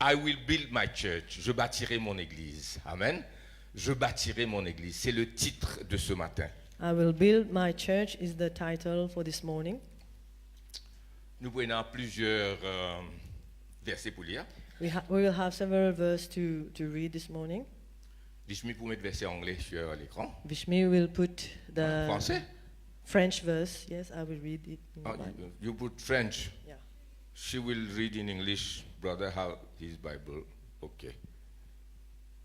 I will build my church. Je bâtirai mon église. Amen. Je bâtirai mon église. C'est le titre de ce matin. I will build my church is the title for this morning. Nous prenons plusieurs versets pour lire. We will have several verses to read this morning. Vishmi pour mettre verset anglais sur l'écran. Vishmi will put the Français? French verse. Yes, I will read it. In the Ah, Bible. you put French. Yeah. She will read in English. Brother have his Bible. Okay.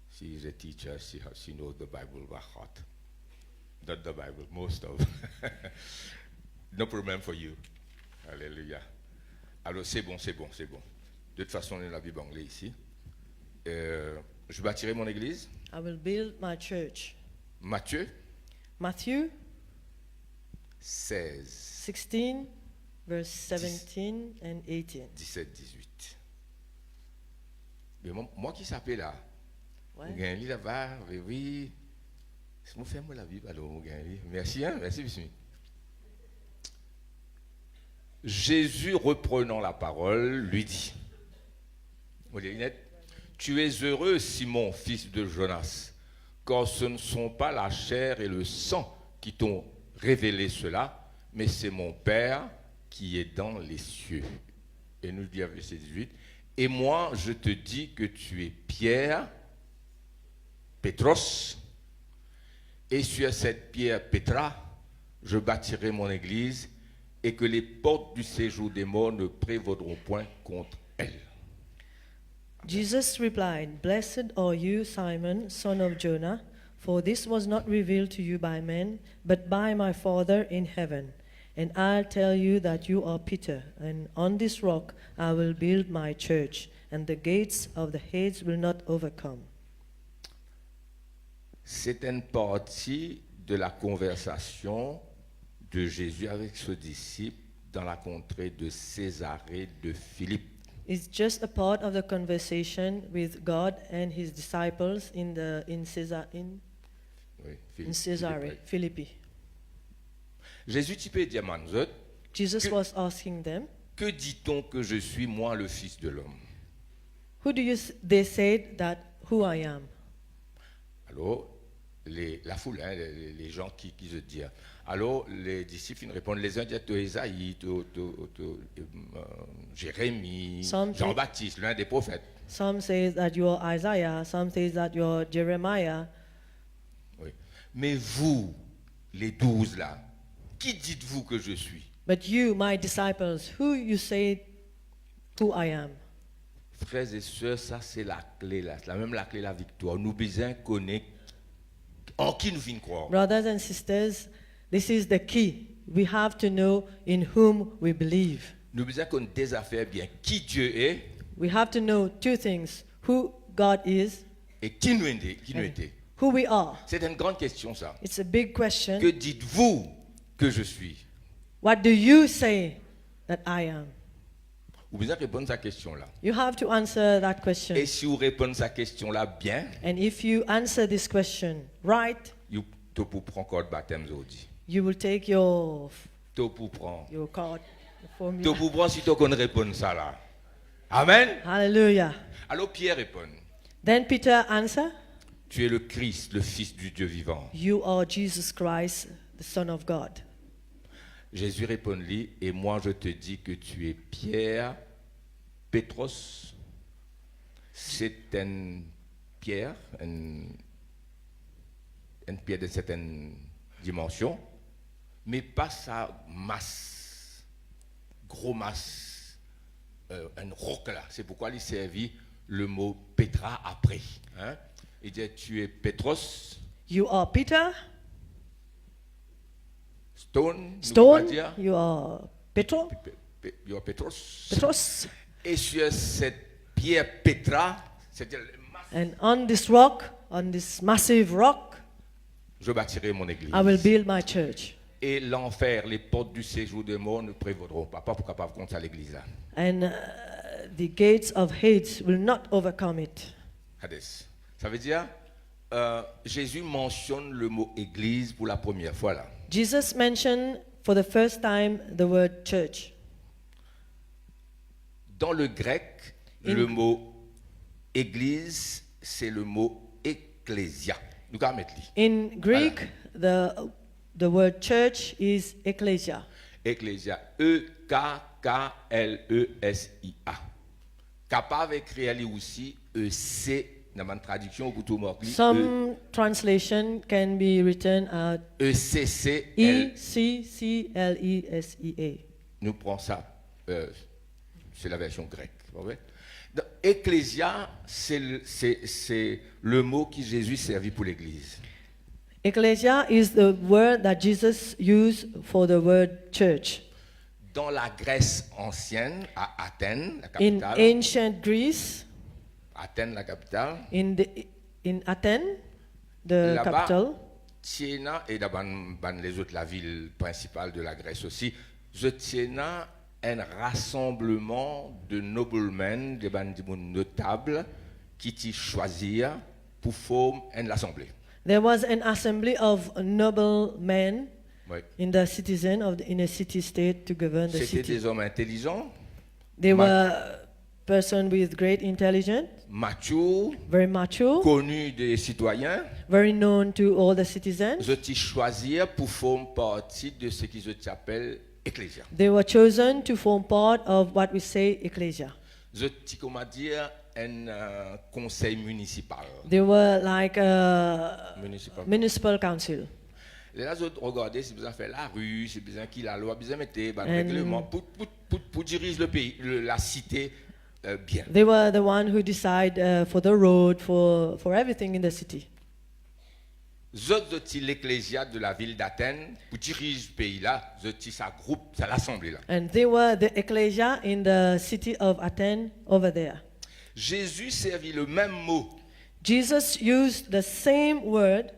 She is a teacher. She knows the Bible by heart. Not the Bible, most of. No problem for you. Alléluia. Alors c'est bon. De toute façon, on a la Bible anglaise ici. Je bâtirai mon église. I will build my church. Matthieu Matthew 16, 16, verse 17 and 18. 17, 18. Mais moi qui s'appelle là, Ouais. je gagne là-bas, oui. Je me fais moi la Bible, alors je gagne. Merci, merci, Bismi. Jésus, reprenant la parole, lui dit, tu es heureux, Simon, fils de Jonas, car ce ne sont pas la chair et le sang qui t'ont révélé cela, mais c'est mon Père qui est dans les cieux. Et nous dit à verset 18, et moi je te dis que tu es Pierre, Pétros, et sur cette pierre Pétra, je bâtirai mon église, et que les portes du séjour des morts ne prévaudront point contre elle. Jesus replied, Blessed are you, Simon, son of Jonah, for this was not revealed to you by men, but by my Father in heaven. And I'll tell you that you are Peter, and on this rock I will build my church, and the gates of the Hades will not overcome. C'est une partie de la conversation de Jésus avec ce disciple dans la contrée de Césarée de Philippe. It's just a part of the conversation with God and his disciples in Oui, Caesarea Philippi. Jésus typé dit à Manzot, Jesus was asking them, que dit-on que je suis, moi, le Fils de l'homme? Who do they say that who I am? Alors, la foule, les gens qui se disent. Alors, les disciples ils répondent, les uns disent Isaïe, Jérémie, Jean-Baptiste, l'un des prophètes. Some say that you are Isaiah, some say that you are Jeremiah. Oui. Mais vous, les 12 là, qui dites-vous que je suis? But you, my disciples, who you say who I am? Frères et sœurs, ça c'est la clé là, c'est même la clé de la victoire. Nous besoin connaître en qui nous venons croire. Brothers and sisters, this is the key. We have to know in whom we believe. Nous besoin connaître des affaires bien, qui Dieu est. We have to know two things: who God is et qui nous était. Who we are. C'est une grande question ça. It's a big question. Que dites-vous que je suis? What do you say that I am? Vous besoin répondre à cette question-là. You have to answer that question. Et si vous répondez à cette question-là bien, and if you answer this question right, vous pour prendre code baptême aujourd'hui. You will take your card, tu pour prendre si tu connais répondre ça là. Amen. Hallelujah. Alors Pierre répond. Then Peter answer. Tu es le Christ, le Fils du Dieu vivant. You are Jesus Christ, the Son of God. Jésus répond-lui, et moi je te dis que tu es Pierre, Pétros. C'est une pierre, une pierre de certaine dimension, mais pas sa masse, gros masse, un roc là. C'est pourquoi il servit le mot Pétra après. Hein? Il dit, tu es Pétros. You are Peter. Stone, you are Petro. You are Petros. Petros. Et sur cette pierre Pétra, c'est-à-dire and on this rock, on this massive rock, je bâtirai mon église. I will build my church. Et l'enfer, les portes du séjour des morts ne prévaudront pas. Pas pour capable contre ça l'église là. And the gates of Hades will not overcome it. Hades. Ça veut dire Jésus mentionne le mot église pour la première fois là. Jesus mentioned for the first time the word church. Dans le grec, le mot église, c'est le mot ecclésia. Nous allons mettre lui. In Greek, the word church is ecclesia. Ecclésia. E-K-K-L-E-S-I-A. Capable d'écrire lui aussi E-C. Dans ma traduction, au bout de Some translation can be written at E-C-C-L. E-C-C-L-E-S-E-A. Nous prenons ça. C'est la version grecque. Donc, ecclésia, c'est le mot que Jésus servit pour l'église. Ecclesia is the word that Jesus used for the word church. Dans la Grèce ancienne, à Athènes, la In capitale, ancient Greece, Athènes, la capitale, in Athens, the là-bas, capital, Tiena, et dans les autres, la ville principale de la Grèce aussi, Tiena un rassemblement de noblemen, de notables, qui t'y choisirent pour former une assemblée. there was an assembly of noble men Oui. in the citizen in a city state to govern the C'était city. des hommes intelligents, They were person with great intelligence, matures, very mature, connus des citoyens. very known to all the citizens. Je t'y choisir pour former partie de ce qui se appelle ecclésia. They were chosen to form part of what we say ecclesia. Je t'y, comment dire, un conseil municipal. They were like a Municipal. municipal council. Les autres, regardez, si besoin faire la rue, si besoin qui la loi, besoin mettre un règlement pour diriger le pays, la cité bien. They were the one who decide for the road, for everything in the city. Je t'y l'ecclésia de la ville d'Athènes pour diriger ce pays-là, je t'y sa groupe, ça l'assemblée là. And they were the ecclesia in the city of Athens over there. Jésus servit le même mot Jesus used the same word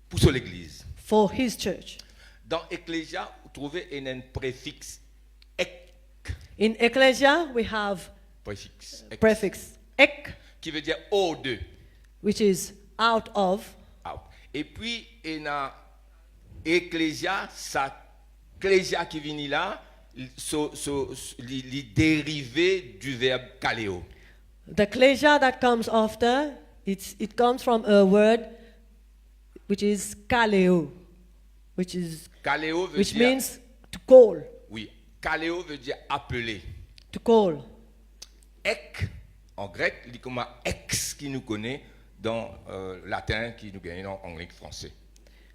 pour sur l'église. for his church. Dans ecclésia, vous trouvez un préfixe ek, In ecclesia, we have préfixe ek, prefix ek, qui veut dire au de. which is out of. Out. Et puis, il y a ecclésia, ça, ecclésia qui vient là, les dérivés du verbe kaleo. The ecclesia that comes after, it comes from a word which is kaleo, Kaleo veut which dire, means to call, oui, kaleo veut dire appeler. to call. Ek, en grec, il comme ex qui nous connaît dans latin qui nous gagne en anglais français.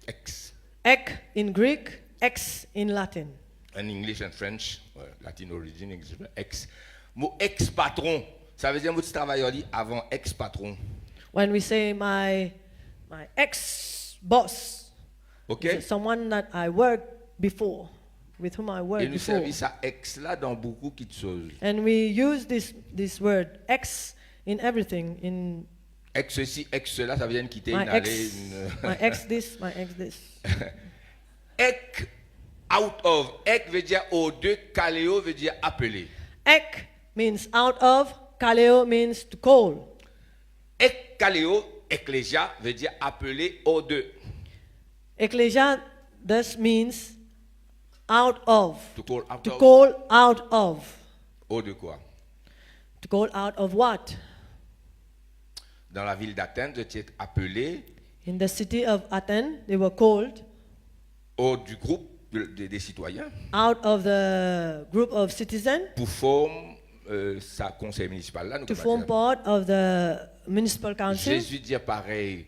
Ex. Ek in Greek, ex in Latin. En English and French, Latin origin, ex. Mot ex-patron, ça veut dire que travailleur avant ex-patron. When we say my ex-boss, Ok? is someone that I worked before, with whom I Et worked nous before. servons ça ex là dans beaucoup de choses. And we use this word ex in everything. In Ex ceci, ex cela, ça veut dire quitter my une ex, allée. my ex this, my ex this. Ek, out of. Ek veut dire au deux, kaleo veut dire appeler. Ek means out of. Kaleo means to call. Ek, kaleo, ecclesia veut dire appeler au deux. Ecclesia thus means out of. To call out To of. call out of. Au de quoi? To call out of what? Dans la ville d'Athènes, je t'ai appelé In the city of Athens, they were called au du groupe des citoyens out of the group of citizens pour former sa conseil municipal là. to form part of the municipal council. Jésus dit pareil.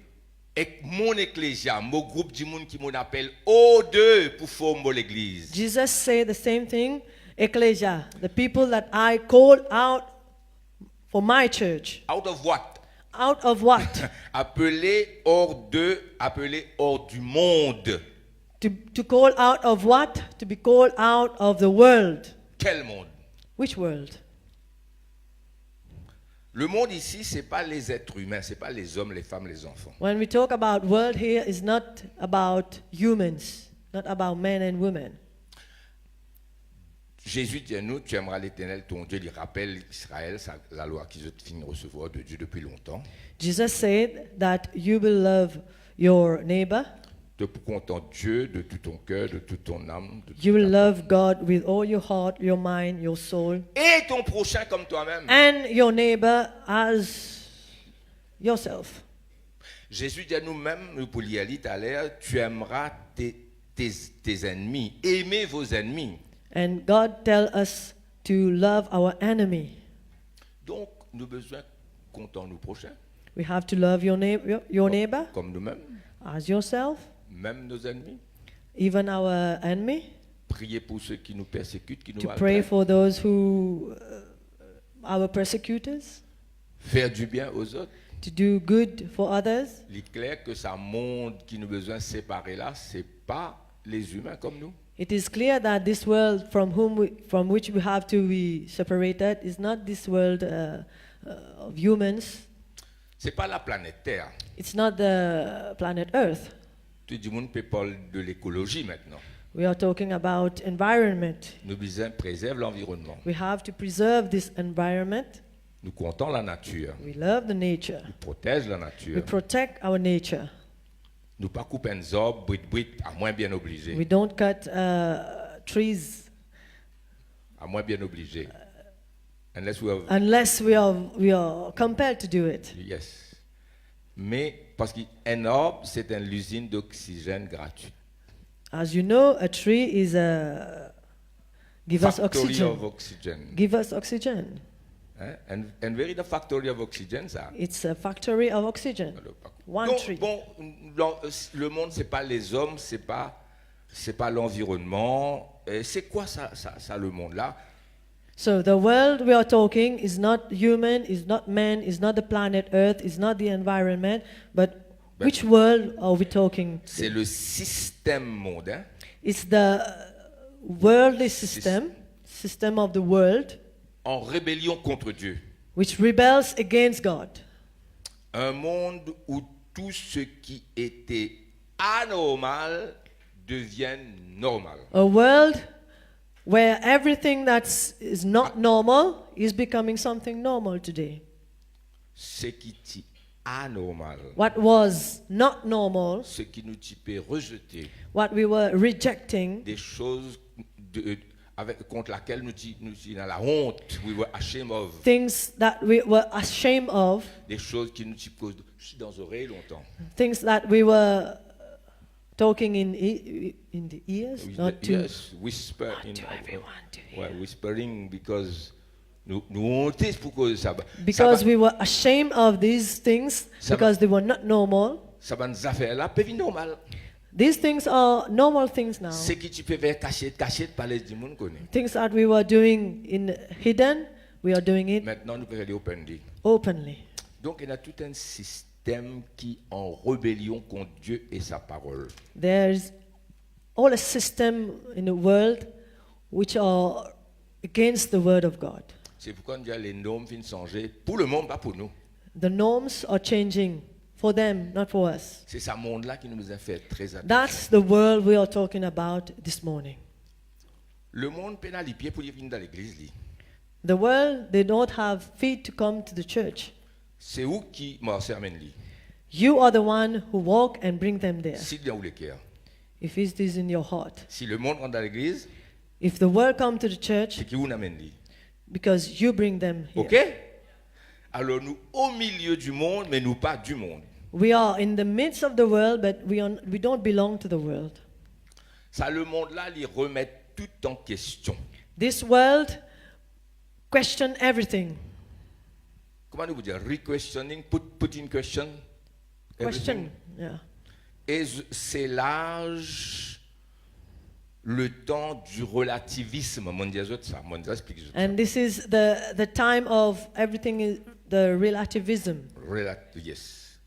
Et mon ecclésia, mon groupe du monde qui m'on appelle au deux pour former l'église. Jesus said the same thing, ecclesia, the people that I called out for my church. Out of what? Out of what? Appelé hors de, appelé hors du monde. To call out of what? To be called out of the world. Quel monde? Which world? Le monde ici, c'est pas les êtres humains, c'est pas les hommes, les femmes, les enfants. When we talk about world here, it's not about humans, not about men and women. Jésus dit à nous, tu aimeras l'Éternel, ton Dieu, il rappelle Israël, la loi qu'ils ont fini de recevoir de Dieu depuis longtemps. Jesus said that you will love your neighbor de content Dieu de tout ton cœur, de toute ton âme, de toute You will ta- love God with all your heart, your mind, your soul, et ton prochain comme toi-même. and your neighbor as yourself. Jésus dit à nous-mêmes, nous pour y aller tout à l'heure, tu aimeras tes ennemis. Aimez vos ennemis. And God tells us to love our enemy. Donc, nous avons besoin de compter nos prochains, We have to love your neighbor comme nous-mêmes, as yourself, même nos ennemis. even our enemy. Prier pour ceux qui nous persécutent, qui nous To pray maltraitent. for those who our persecutors, Faire du bien aux autres. to do good for others. Il est clair que ce monde qui nous a besoin de séparer là, ce n'est pas les humains comme nous. It is clear that this world from which we have to be separated is not this world of humans. Ce n'est pas la planète Terre. It's not the planet Earth. Tout le monde peut parler de l'écologie maintenant. We are talking about environment. Nous besoin préserver l'environnement. We have to preserve this environment. Nous comptons la nature. We love the nature. Nous protégeons la We nature. protect our nature. Nous pas couper un arbre, bruit, à moins bien obligé. We don't cut trees À moins bien obligé. Unless we have, unless we are compelled to do it. yes. Mais parce qu'un arbre, c'est une usine d'oxygène gratuite. As you know, a tree is give us Factory oxygen. of oxygen. Give us oxygen. Hein? And very the factory of oxygen, ça. It's a factory of oxygen. One Donc, tree. bon, le monde, c'est pas les hommes, c'est pas l'environnement. C'est quoi ça le monde là? So the world we are talking is not human, is not man, is not the planet Earth, is not the environment, but which world are we talking? C'est le système mondain It's the worldly system of the world, en rébellion contre Dieu. which rebels against God. Un monde où tout ce qui était anormal devient normal. A world where everything that is not normal is becoming something normal today. Ce qui est anormal, What was not normal, ce qui nous typait rejeté, what we were rejecting, des choses contre laquelle nous dans la honte, we were ashamed of, things that we were ashamed of, des choses qui nous typent je suis dans les oreilles longtemps. things that we were talking in the ears, not to, Yes, whisper not in to everyone to hear. well, whispering because nous honte pour que Because we were ashamed of these things Ça va- because they were not normal. ça va nous affaires là, peut normal. These things are normal things now. Ce qui tu peux faire cachette par les du monde connaît. Things that we were doing in hidden, we are doing it Maintenant nous pouvons aller open day. openly. Donc il y a tout un système qui est en rébellion contre Dieu et sa parole. There's all a system in the world which are against the word of God. C'est pourquoi nous disons les normes viennent changer pour le monde, pas pour nous. The norms are changing for them, not for us. C'est ce monde-là qui nous a fait très attention. That's the world we are talking about this morning. Le monde peine à les pieds pour y venir dans l'église. The world, they don't have feet to come to the church. C'est où qui m'a sermène li. You are the one who walk and bring them there. Si bien où le cœur. If it is in your heart. Si le monde rentre dans l'église, If the world come to the church, c'est qui vous amène li. because you bring them here. OK? Alors nous au milieu du monde, mais nous pas du monde. We are in the midst of the world, but we don't belong to the world. Ça le monde-là, il remet tout en question. This world question everything. Comment nous vous dire? Re-questioning, put in question. Question, everything. yeah. Et c'est l'âge, le temps du relativisme. Mon Dieu, ça. Mon Dieu, explique ça. And this is the time of everything is the relativism. Yes.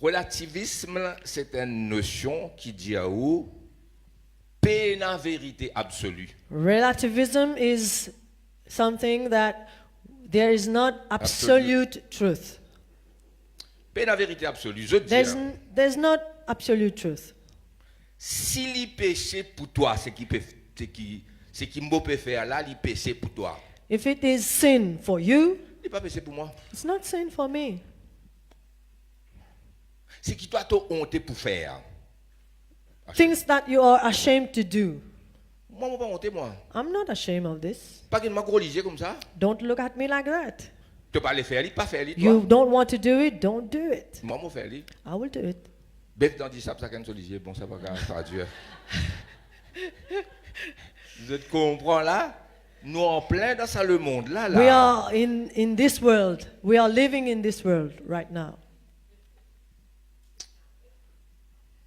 Relativisme, c'est une notion qui dit à où paix la vérité absolue. Relativism is something that there is not absolute truth. Paix la vérité absolue. Je dis, There's not absolute truth. si les péchés pour toi, ce qui peut faire là, les péchés pour toi. If it is sin for you, Il n'est pas péché pour moi. it's not sin for me. Ce qui toi t'as honte pour faire. things that you are ashamed to do. Moi, je ne pas honte, moi. I'm not ashamed of this. Pas qu'il m'a religieux comme ça. Don't look at me like that. Tu peux pas le faire, pas faire, toi. You don't want to do it, don't do it. Moi, je faire. I will do it. Bête dans dit ça, ça qu'un religieux, bon, ça va pas traduire. Vous comprenez là? Nous en plein dans ça le monde là. We are in this world. We are living in this world right now.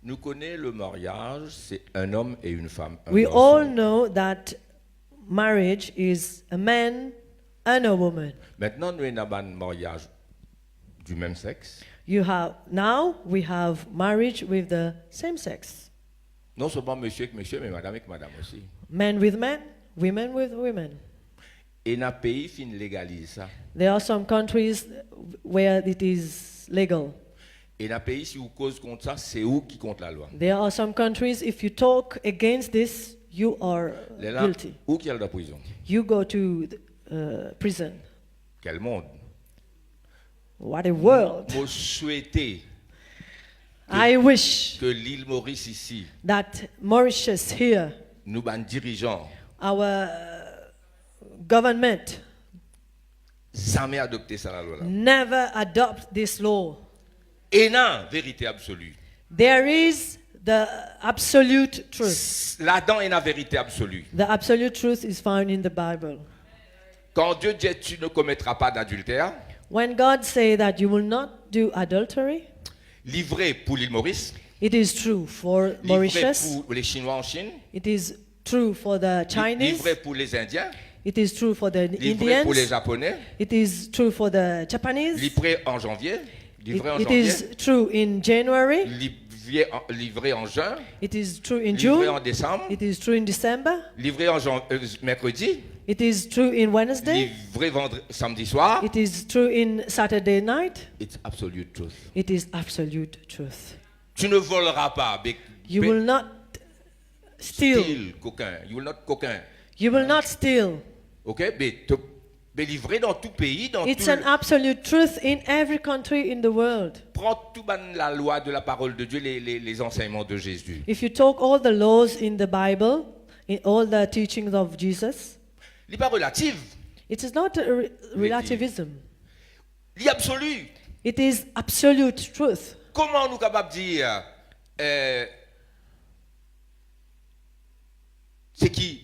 Nous connaissons le mariage, c'est un homme et une femme. We all know that marriage is a man and a woman. Maintenant, nous avons un mariage du même sexe. Now we have marriage with the same sex. Non seulement monsieur avec monsieur, mais madame avec madame aussi. Men with men, women with women. Et dans le pays, fin légalise ça. There are some countries where it is legal. Et dans le pays, si vous causez contre ça, c'est où qui compte la loi? There are some countries, if you talk against this, you are guilty. Où qui est la prison? You go to prison. Quel monde? What a world. Moi, souhaiter I wish que l'île Maurice ici, that Mauritius here, nous, ban dirigeants, our government, jamais adopté ça la loi là. never adopt this law. Et non, vérité absolue. There is the absolute truth. Là-dedans est la vérité absolue. The absolute truth is found in the Bible. Quand Dieu dit tu ne commettras pas d'adultère, When God say that you will not do adultery, livré pour l'île Maurice, it is true for livré Mauritius. pour les Chinois en Chine, It is true for the Chinese. livré pour les Indiens, It is true for the livré pour les Indians. Japonais, It is true for the Japanese. livré en janvier, livré en It janvier, is true in January. livré en juin, It is true in livré en June. décembre, It is true in December. livré en mercredi, It is true in Wednesday. livré samedi soir. It is true in Saturday night. It's absolute truth. It is absolute truth. Tu ne voleras pas. You will not steal. Coquin. You will not coquin. You will not steal. Ok, mais livré dans tout pays, dans It's tout. an absolute truth in every country in the world. Prends tout la loi de la parole de Dieu, les enseignements de Jésus. If you talk all the laws in the Bible, in all the teachings of Jesus, Il n'est pas relatif. it is not a relativism. Il est absolu. It is absolute truth. Comment nous capables de dire c'est qui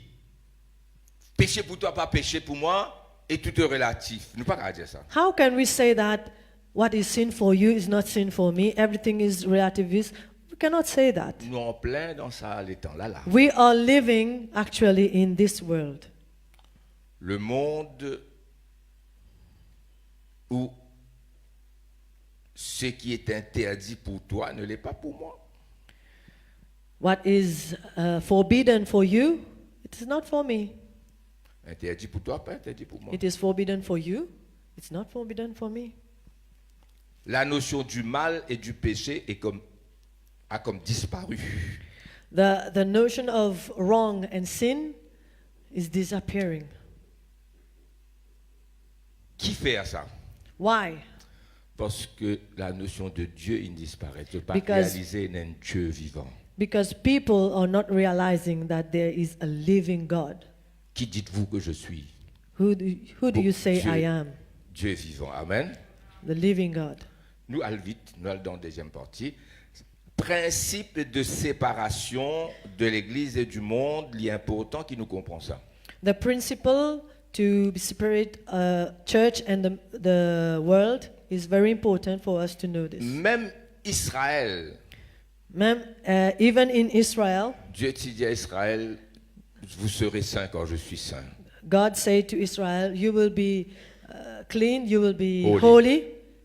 péché pour toi, pas péché pour moi, et tout est relatif. Nous ne pouvons pas dire ça. How can we say that what is sin for you is not sin for me? Everything is relativist. We cannot say that. Nous en plein dans ça, les temps là. We are living actually in this world. Le monde où ce qui est interdit pour toi ne l'est pas pour moi. What is forbidden for you, it is not for me. Interdit pour toi, pas interdit pour moi. It is forbidden for you, it's not forbidden for me. La notion du mal et du péché a comme disparu. The notion of wrong and sin is disappearing. Qui fait ça? Why? Parce que la notion de Dieu il disparaît. Tu ne peux pas Because- réaliser un Dieu vivant. Because people are not realizing that there is a living God. Qui dites-vous que je suis? Who do you say Dieu. I am? Dieu vivant. Amen. The living God. Nous allons vite, nous allons dans la deuxième partie. Principe de séparation de l'Église et du monde, il est important qu'il nous comprenne ça. The principle to separate church and the world is very important for us to know this. Même Israël, Even in Israel, Dieu dit à Israël, vous serez saints quand je suis saint. God said to Israel, you will be clean, you will be Holy. holy,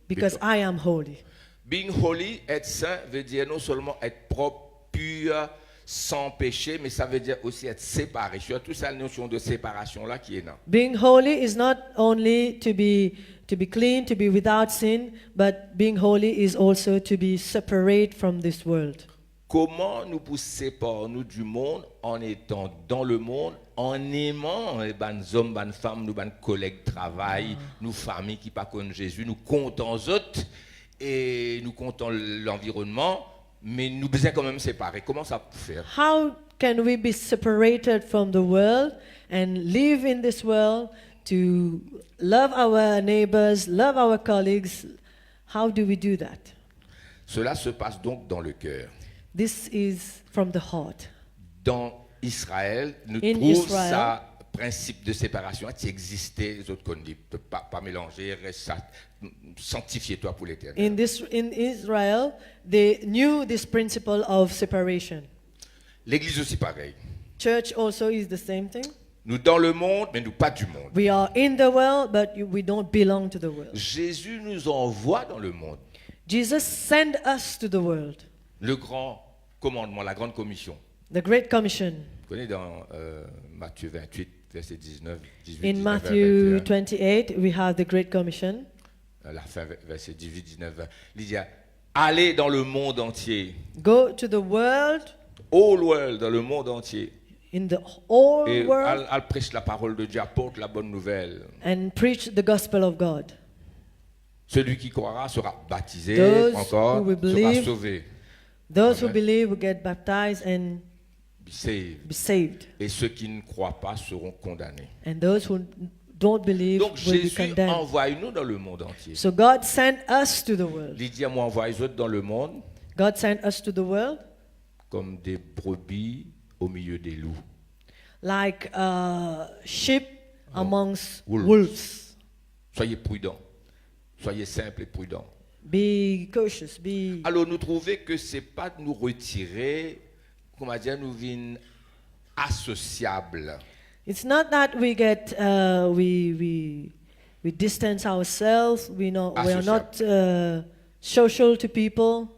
because Because- I am holy. Being holy, être saint, veut dire non seulement être propre, pur, sans péché, mais ça veut dire aussi être séparé. C'est toute cette notion de séparation là qui est là. Being holy is not only to be clean, to be without sin, but being holy is also to be separate from this world. Comment nous pouvons séparer nous du monde en étant dans le monde, en aimant les hommes, les femmes, nos collègues de travail, nos familles qui ne connaissent pas Jésus, nous comptons autres et nous comptons l'environnement mais nous besoin quand même séparer. Comment ça peut faire? How can we be separated from the world and live in this world to love our neighbors, love our colleagues? How do we do that? Cela se passe donc dans le cœur. This is from the heart. Dans Israël, nous In trouvons Israel. ça principe de séparation qui existait, les autres qu'on dit, pas mélanger, reste ça, sanctifie-toi pour l'éternel. In Israel, they knew this principle of separation. L'église aussi pareil. Church also is the same thing. Nous dans le monde, mais nous pas du monde. We are in the world, but we don't belong to the world. Jésus nous envoie dans le monde. Jesus sent us to the world. Le grand commandement, la grande commission. The Great Commission. Vous connaissez dans Matthieu 28, verset 19, 18, In 19, Matthew 21, 28, we have the Great Commission. la fin, verset 18, 19, 20. Il dit, allez dans le monde entier. Go to the world, All world, dans le monde entier. in the whole Et world, elle prêche la parole de Dieu, apporte la bonne nouvelle. and preach the gospel of God. Celui qui croira sera baptisé, Those encore, who will sera believe, sauvé. Those who Amen. believe will get baptized and Be saved. be saved. Et ceux qui ne croient pas seront condamnés. And those who don't believe Donc will be Jésus condemned. envoie nous dans le monde entier. So God sent us to the world. Il dit à moi, envoie les autres dans le monde God sent us to the world comme des brebis au milieu des loups. like sheep amongst Wolves. wolves. Soyez prudents. Soyez simples et prudents. Be cautious. Be. Alors nous trouvons que ce n'est pas de nous retirer, comment dire, nous vînes associables. It's not that we get we distance ourselves. We are not social to people.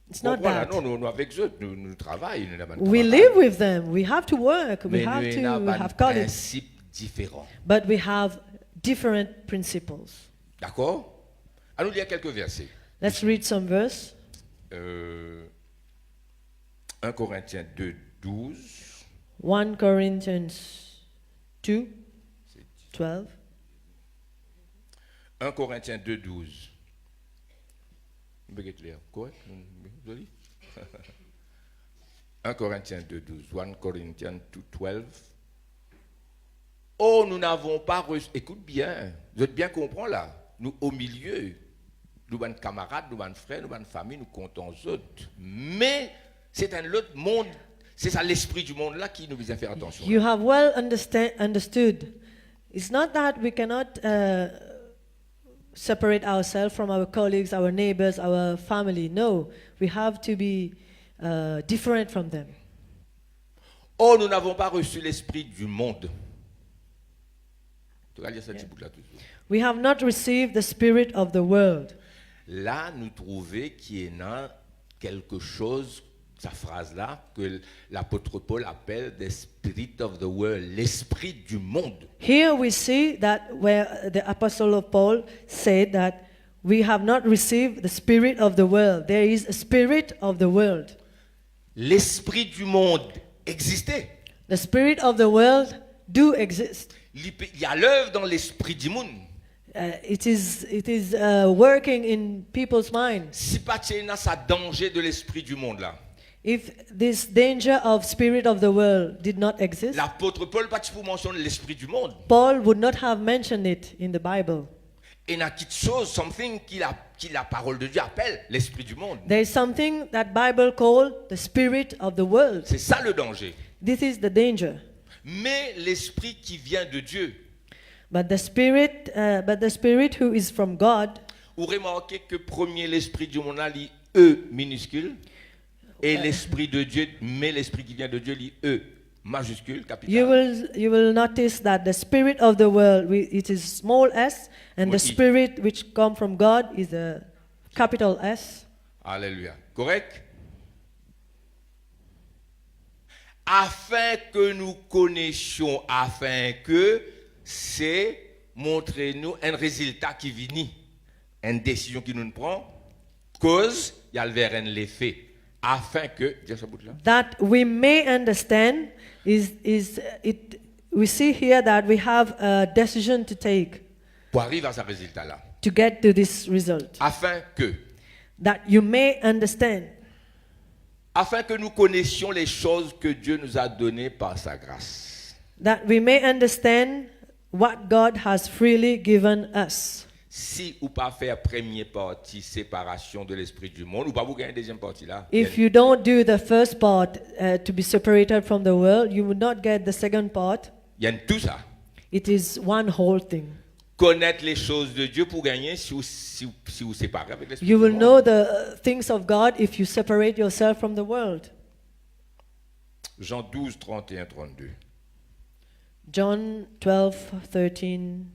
It's Bon, not voilà, that. non, nous avec eux, nous travaillons. Nous avons un We travail. live with them. We have to work. We Mais have nous avons to un have colleagues. principe différent. But we have different principles. D'accord? Allons lire quelques versets. Let's read some verse. 1 Corinthiens 2, 12. 1 Corinthians 2, 12. 1 Corinthiens 2, 12. Vous pouvez lire, correct? Joli? 1 Corinthiens 2, 12. 1 Corinthians 2, 12. Oh, nous n'avons pas reçu. Écoute bien, vous êtes bien comprendre là. Nous, au milieu, nous, nos camarades, nos frères, nos familles, nous comptons aux autres. Mais c'est un autre monde. C'est ça l'esprit du monde là qui nous vient faire attention. You have well understood. It's not that we cannot separate ourselves from our colleagues, our neighbors, our family. No, we have to be different from them. Oh, nous n'avons pas reçu l'esprit du monde. Tu vas lire ce petit bout là tout de suite. We have not received the spirit of the world. Là, nous trouvons qu'il y a quelque chose, sa phrase-là, que l'apôtre Paul appelle the spirit of the world, l'esprit du monde. Here we see that where the apostle of Paul said that we have not received the spirit of the world. There is a spirit of the world. L'esprit du monde existait. The spirit of the world do exist. Il y a l'œuvre dans l'esprit du monde. It is working in people's minds. Si pas il y a ça danger de l'esprit du monde là. If this danger of spirit of the world did not exist, L'apôtre Paul pas pour mentionner l'esprit du monde. Paul would not have mentioned it in the Bible. Et il y a quelque chose, something qui la parole de Dieu appelle l'esprit du monde. There is something that Bible called the spirit of the world. C'est ça le danger. This is the danger. Mais l'esprit qui vient de Dieu. But the spirit who is from God. Vous remarquez que premier l'esprit du monde là lit E minuscule et l'esprit de Dieu, mais l'esprit qui vient de Dieu lit E majuscule capital. You will notice that the spirit of the world it is small s, and the spirit which come from God is a capital S. Alléluia. Correct? Afin que nous connaissions, afin que c'est montrer-nous un résultat qui vient, une décision qui nous prend, cause, il y a le verbe l'effet, afin que, dis ça bout là. That we may understand we see here that we have a decision to take Pour arriver à ce résultat là. to get to this result. Afin que, That you may understand. afin que nous connaissions les choses que Dieu nous a données par sa grâce. that we may understand what God has freely given us. Si ou pas faire première partie, séparation de l'esprit du monde, ou pas vous gagner deuxième partie là. If you don't do the first part to be separated from the world, you would not get the second part. Il y a tout ça. It is one whole thing. Connaître les choses de Dieu pour gagner si vous séparez avec l'esprit You du will monde. know the things of God if you separate yourself from the world. Jean 12, 31, 32. John 12:13.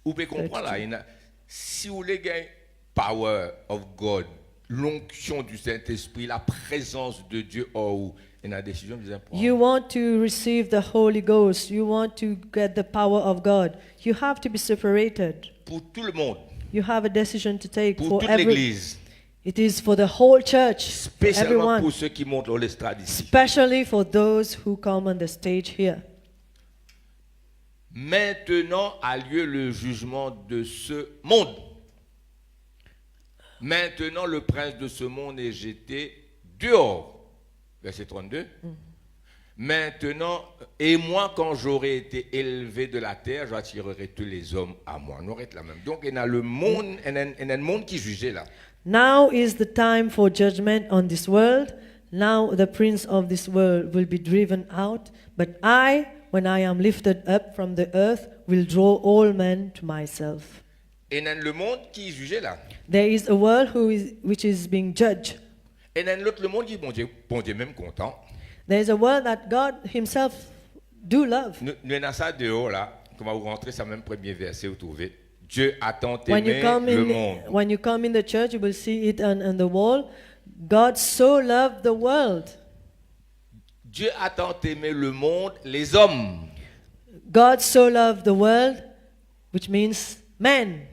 Vous pouvez comprendre là, si vous voulez gagner power of God, l'onction du Saint-Esprit, la présence de Dieu en vous, et la décision vous imprend. You want to receive the Holy Ghost. You want to get the power of God. You have to be separated. Pour tout le monde, You have a decision to take pour for toute every. l'Église, It is for the whole church, for spécialement everyone, pour ceux qui montent dans l'estrade ici. especially for those who come on the stage here. Maintenant a lieu le jugement de ce monde. Maintenant le prince de ce monde est jeté dehors. Verset 32. Maintenant, et moi quand j'aurai été élevé de la terre, j'attirerai tous les hommes à moi. Nous arrêtons là même. Donc il y a le monde, il y a un monde qui jugeait là. Now is the time for judgment on this world. Now the prince of this world will be driven out. But I, when I am lifted up from the earth, will draw all men to myself. Et il y a le monde qui jugeait là. There is a world which is being judged. Et il y a l'autre le monde qui bon Dieu même content. There is a world that God himself do love. Nous avons ça dehors là. Comment vous rentrez, c'est le même premier verset, vous trouvez. Dieu a tant When you aimé come le monde. when you come in the church, you will see it on the wall. God so loved the world. Dieu a tant aimé le monde, les hommes. God so loved the world, which means man,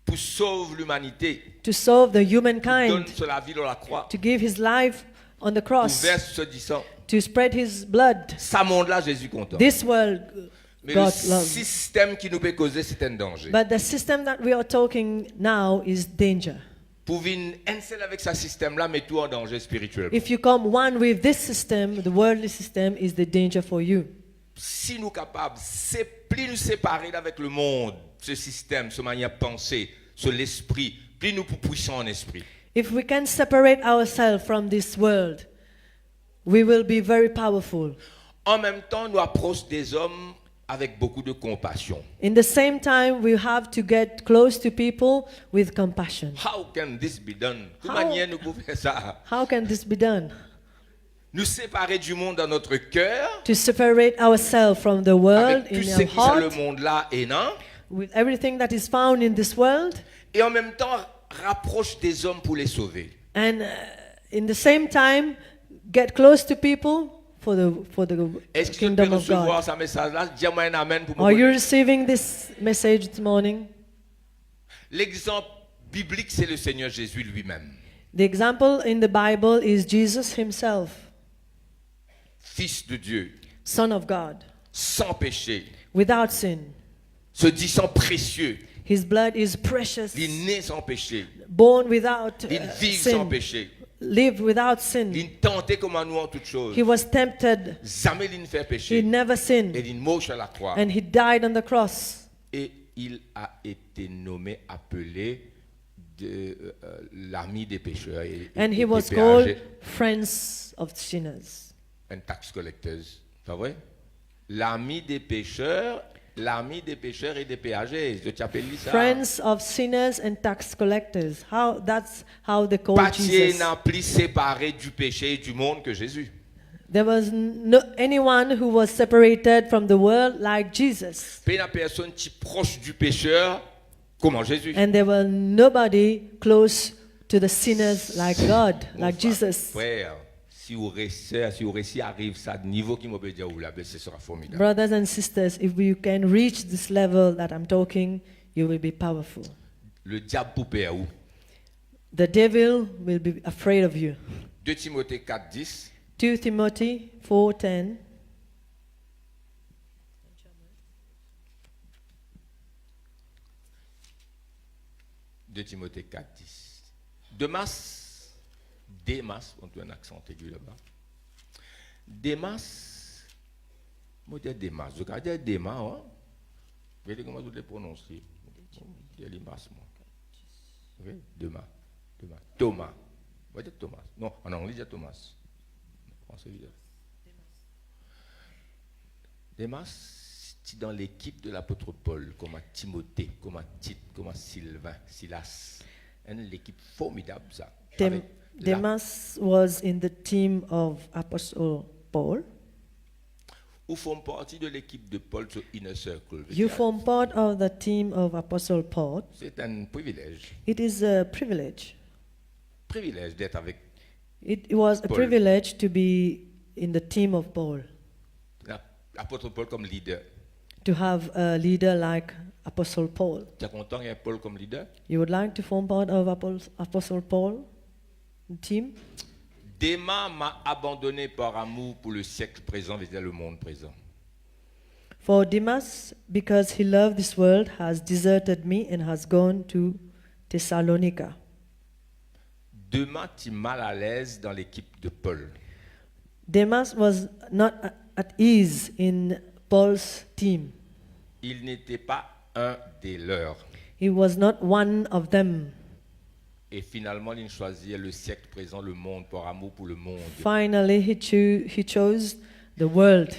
Pour sauver l'humanité. to save the Il humankind, donne sur la vie dans la croix. to give his life on the Pour cross, verse se disant, to spread his blood. ça monde-là, Jésus content. This world Mais le God loves. système qui nous peut causer, c'est un danger. But the system that we are talking now is danger. Pour venir un seul avec ce système-là, met tout en danger spirituel. If you come one with this system, the worldly system is the danger for you. Si nous capables, c'est plus nous séparer avec le monde, ce système, ce manière de penser, sur l'esprit, plus nous puissants en esprit. If we can separate ourselves from this world, we will be very powerful. En même temps, nous approchons des hommes avec beaucoup de compassion. In the same time, we have to get close to people with compassion. How can this be done? De How- manière nous pouvons faire ça? How can this be done? Nous séparer du monde dans notre cœur, To separate ourselves from the world avec in tout ce our qui est le heart, monde-là et non, with everything that is found in this world, et en même temps rapproche des hommes pour les sauver. and in the same time, get close to people for the Est-ce que tu peux kingdom of recevoir God. ce message-là? Dis-moi un amen pour Are you moi. receiving this message this morning? L'exemple biblique, c'est le Seigneur Jésus lui-même, The example in the Bible is Jesus himself, Fils de Dieu, Son of God, sans péché, without sin. se dit sans précieux, His blood is precious, il est né sans péché, born without il vit sans sin, péché, lived without sin. il tentait comme à nous en toutes choses. He was tempted, Jamais il ne fait he péché. never Et sinned, il moche à la croix. and he died on the cross. Et il a été nommé, appelé l'ami des pécheurs et And he des was péagers, called friends of sinners. un tax collecteuse. Pas vrai? L'ami des pécheurs et des péagers. Je t'appelle ça. Friends of sinners and tax collectors. That's how they call Pâtier Jesus. n'a plus séparé du péché et du monde que Jésus. There was no anyone who was separated from the world like Jesus. Pas une personne qui est proche du pécheur comment Jésus. And there was nobody close to the sinners like God, like Jesus. Frère, si vous réussissez arrive ça niveau qui m'a peut dire là, ce sera formidable. Brothers and sisters, if you can reach this level that I'm talking, you will be powerful. Le diable poupée où? The devil will be afraid of you. 2 Timothée 4:10. 2 Timothy 4:10. De Timothée 4:10. Démas, on a un accent aigu là-bas. Démas, moi je dis Démas, je vais dire Démas, hein. Vous voyez comment je le prononcer? Je dis Démas, moi. Oui, Démas. Thomas. On va dire Thomas. Non, en anglais, je dis Thomas. En français, je dis Démas, c'est dans l'équipe de l'apôtre Paul, comme à Timothée, comme à Tite, comme à Sylvain, Silas. Une équipe formidable, ça. Demas was in the team of Apostle Paul. Ou font partie de l'équipe de Paul sur Inner Circle. You form part of the team of Apostle Paul. C'est un privilège. It is a privilege. Privilège d'être avec It was a Paul. privilege to be in the team of Paul, l'apôtre Paul comme leader. to have a leader like Apostle Paul. Tu es content qu'il y ait Paul comme leader? You would like to form part of Apostle Paul team? Démas m'a abandonné par amour pour le siècle présent, c'est-à-dire le monde présent. For Demas, because he loved this world, has deserted me and has gone to Thessalonica. Démas est mal à l'aise dans l'équipe de Paul. Demas was not at ease in Paul's team. Il n'était pas un des leurs. He was not one of them. Et finalement, il choisit le siècle présent, le monde, par amour pour le monde. Finally, he chose the world.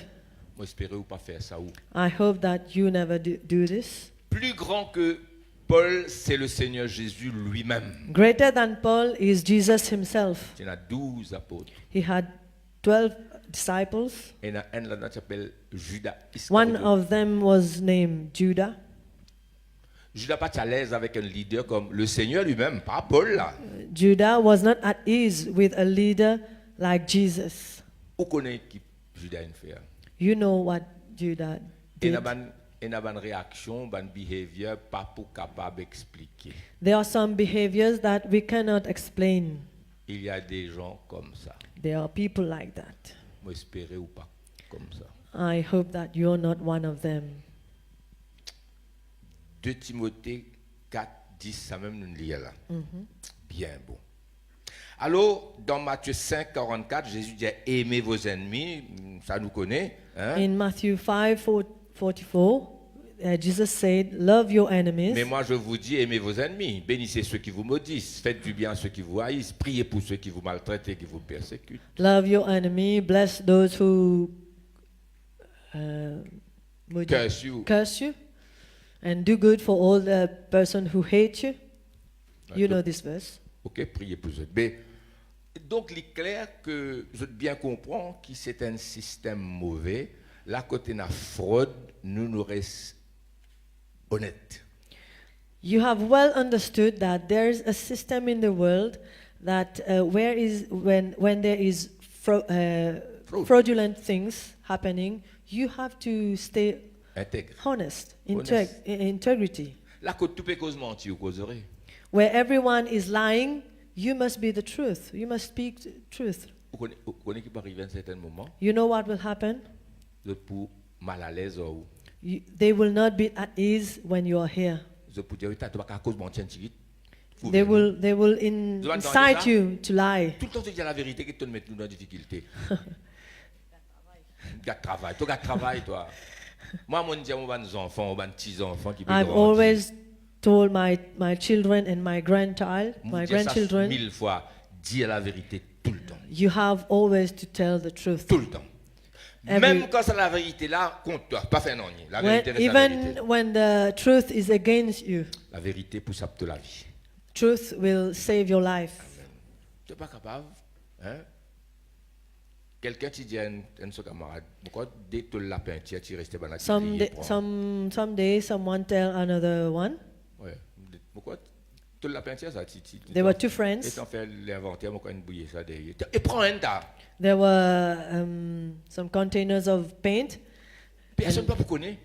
Moi, espérez ou pas faire ça ou. I hope that you never do this. Plus grand que Paul, c'est le Seigneur Jésus lui-même. Greater than Paul is Jesus himself. Il y en a 12 apôtres. He had 12 disciples. Et il y en a un là-dedans qui s'appelle Judas One Iscariote. of them was named Judah. Judas pas à l'aise avec un leader comme le Seigneur lui-même, pas Paul là. Judah was not at ease with a leader like Jesus. Où connaît qui Judas a fait? You know what Judah Et did. il y a une réaction, une behavior pas pour capable d'expliquer. There are some behaviors that we cannot explain. Il y a des gens comme ça. There are people like that. Moi espérer ou pas comme ça. I hope that you're not one of them. 2 Timothée 4, 10, ça même nous lire là. Bien beau. Alors, dans Matthieu 5, 44, Jésus dit aimez vos ennemis, ça nous connaît. Hein? In Matthew 5:44, Jesus said, "Love your enemies." Mais moi je vous dis aimez vos ennemis, bénissez ceux qui vous maudissent, faites du bien à ceux qui vous haïssent, priez pour ceux qui vous maltraitent et qui vous persécutent. Love your enemy, bless those who curse you, and do good for all the person who hate you. You know this verse. Ok, priez pour eux. Mais, donc, il est clair que je bien comprends que c'est un système mauvais. Là, côté la fraude, nous restons honnêtes. You have well understood that there is a system in the world that when there is Fraud. fraudulent things happening, you have to stay Intègre. honest, Honest. integrity. Là, quand tout peut cause mentir ou causerie. Where everyone is lying, you must be the truth. You must speak truth. Vous connaissez qui peut arriver à un certain moment, You know what will happen? vous pour mal à l'aise ou They will not be at ease when you are here. vous pour dire tu vas à cause mentir petit vite. They will Vous entendez incite ça? you to lie. Tout le temps tu dis la vérité qui te met nous dans la difficulté. Gars travail, toi gars travail toi. Moi mon dis mon enfants, mon petits enfants qui I've always told my children and my grandchildren, 1000 fois, dire la vérité tout le temps. you have always to tell the truth. Tout le temps. Même quand c'est la vérité là, compte toi, pas faire non. La vérité reste la vérité. Even when the truth is against you, La vérité pour ça de la vie. truth will save your life. Tu n'es pas capable, hein? Quelqu'un qui dit à un son camarade, pourquoi dès que tu l'as peinture, tu restes dans la Someday someone tell another one. Ouais. Pourquoi tu l'as peinture ça? There were two Et friends. t'en fais l'inventaire, pourquoi une bouillie ça derrière? Et prends un tas. There were some containers of paint, Personne ne peut connaître.